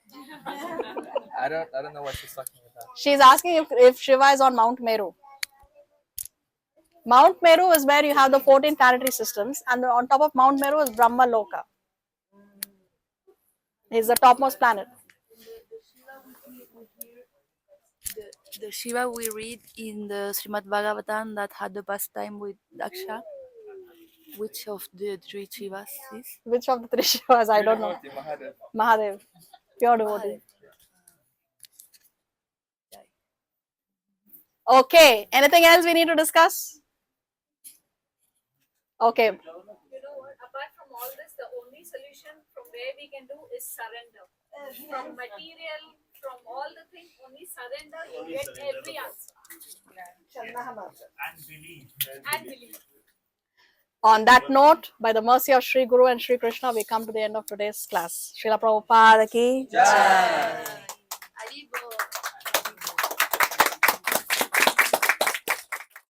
I don't know what she's talking about. She's asking if Shiva is on Mount Meru. Mount Meru is where you have the 14 planetary systems, and on top of Mount Meru is Brahma Loka. He's the topmost planet. The Shiva we read in the Srimad Bhagavatam that had the pastime with Daksha. Which of the three Shivas is? Which of the three Shivas? I don't know. Mahadev. Pure devotee. Okay. Anything else we need to discuss? Okay. You know what? Apart from all this, the only solution from where we can do is surrender. From material, from all the things, only surrender, you get every answer. And believe. On that note, by the mercy of Sri Guru and Sri Krishna, we come to the end of today's class. Srila Prabhupada ki Jai. Haribo.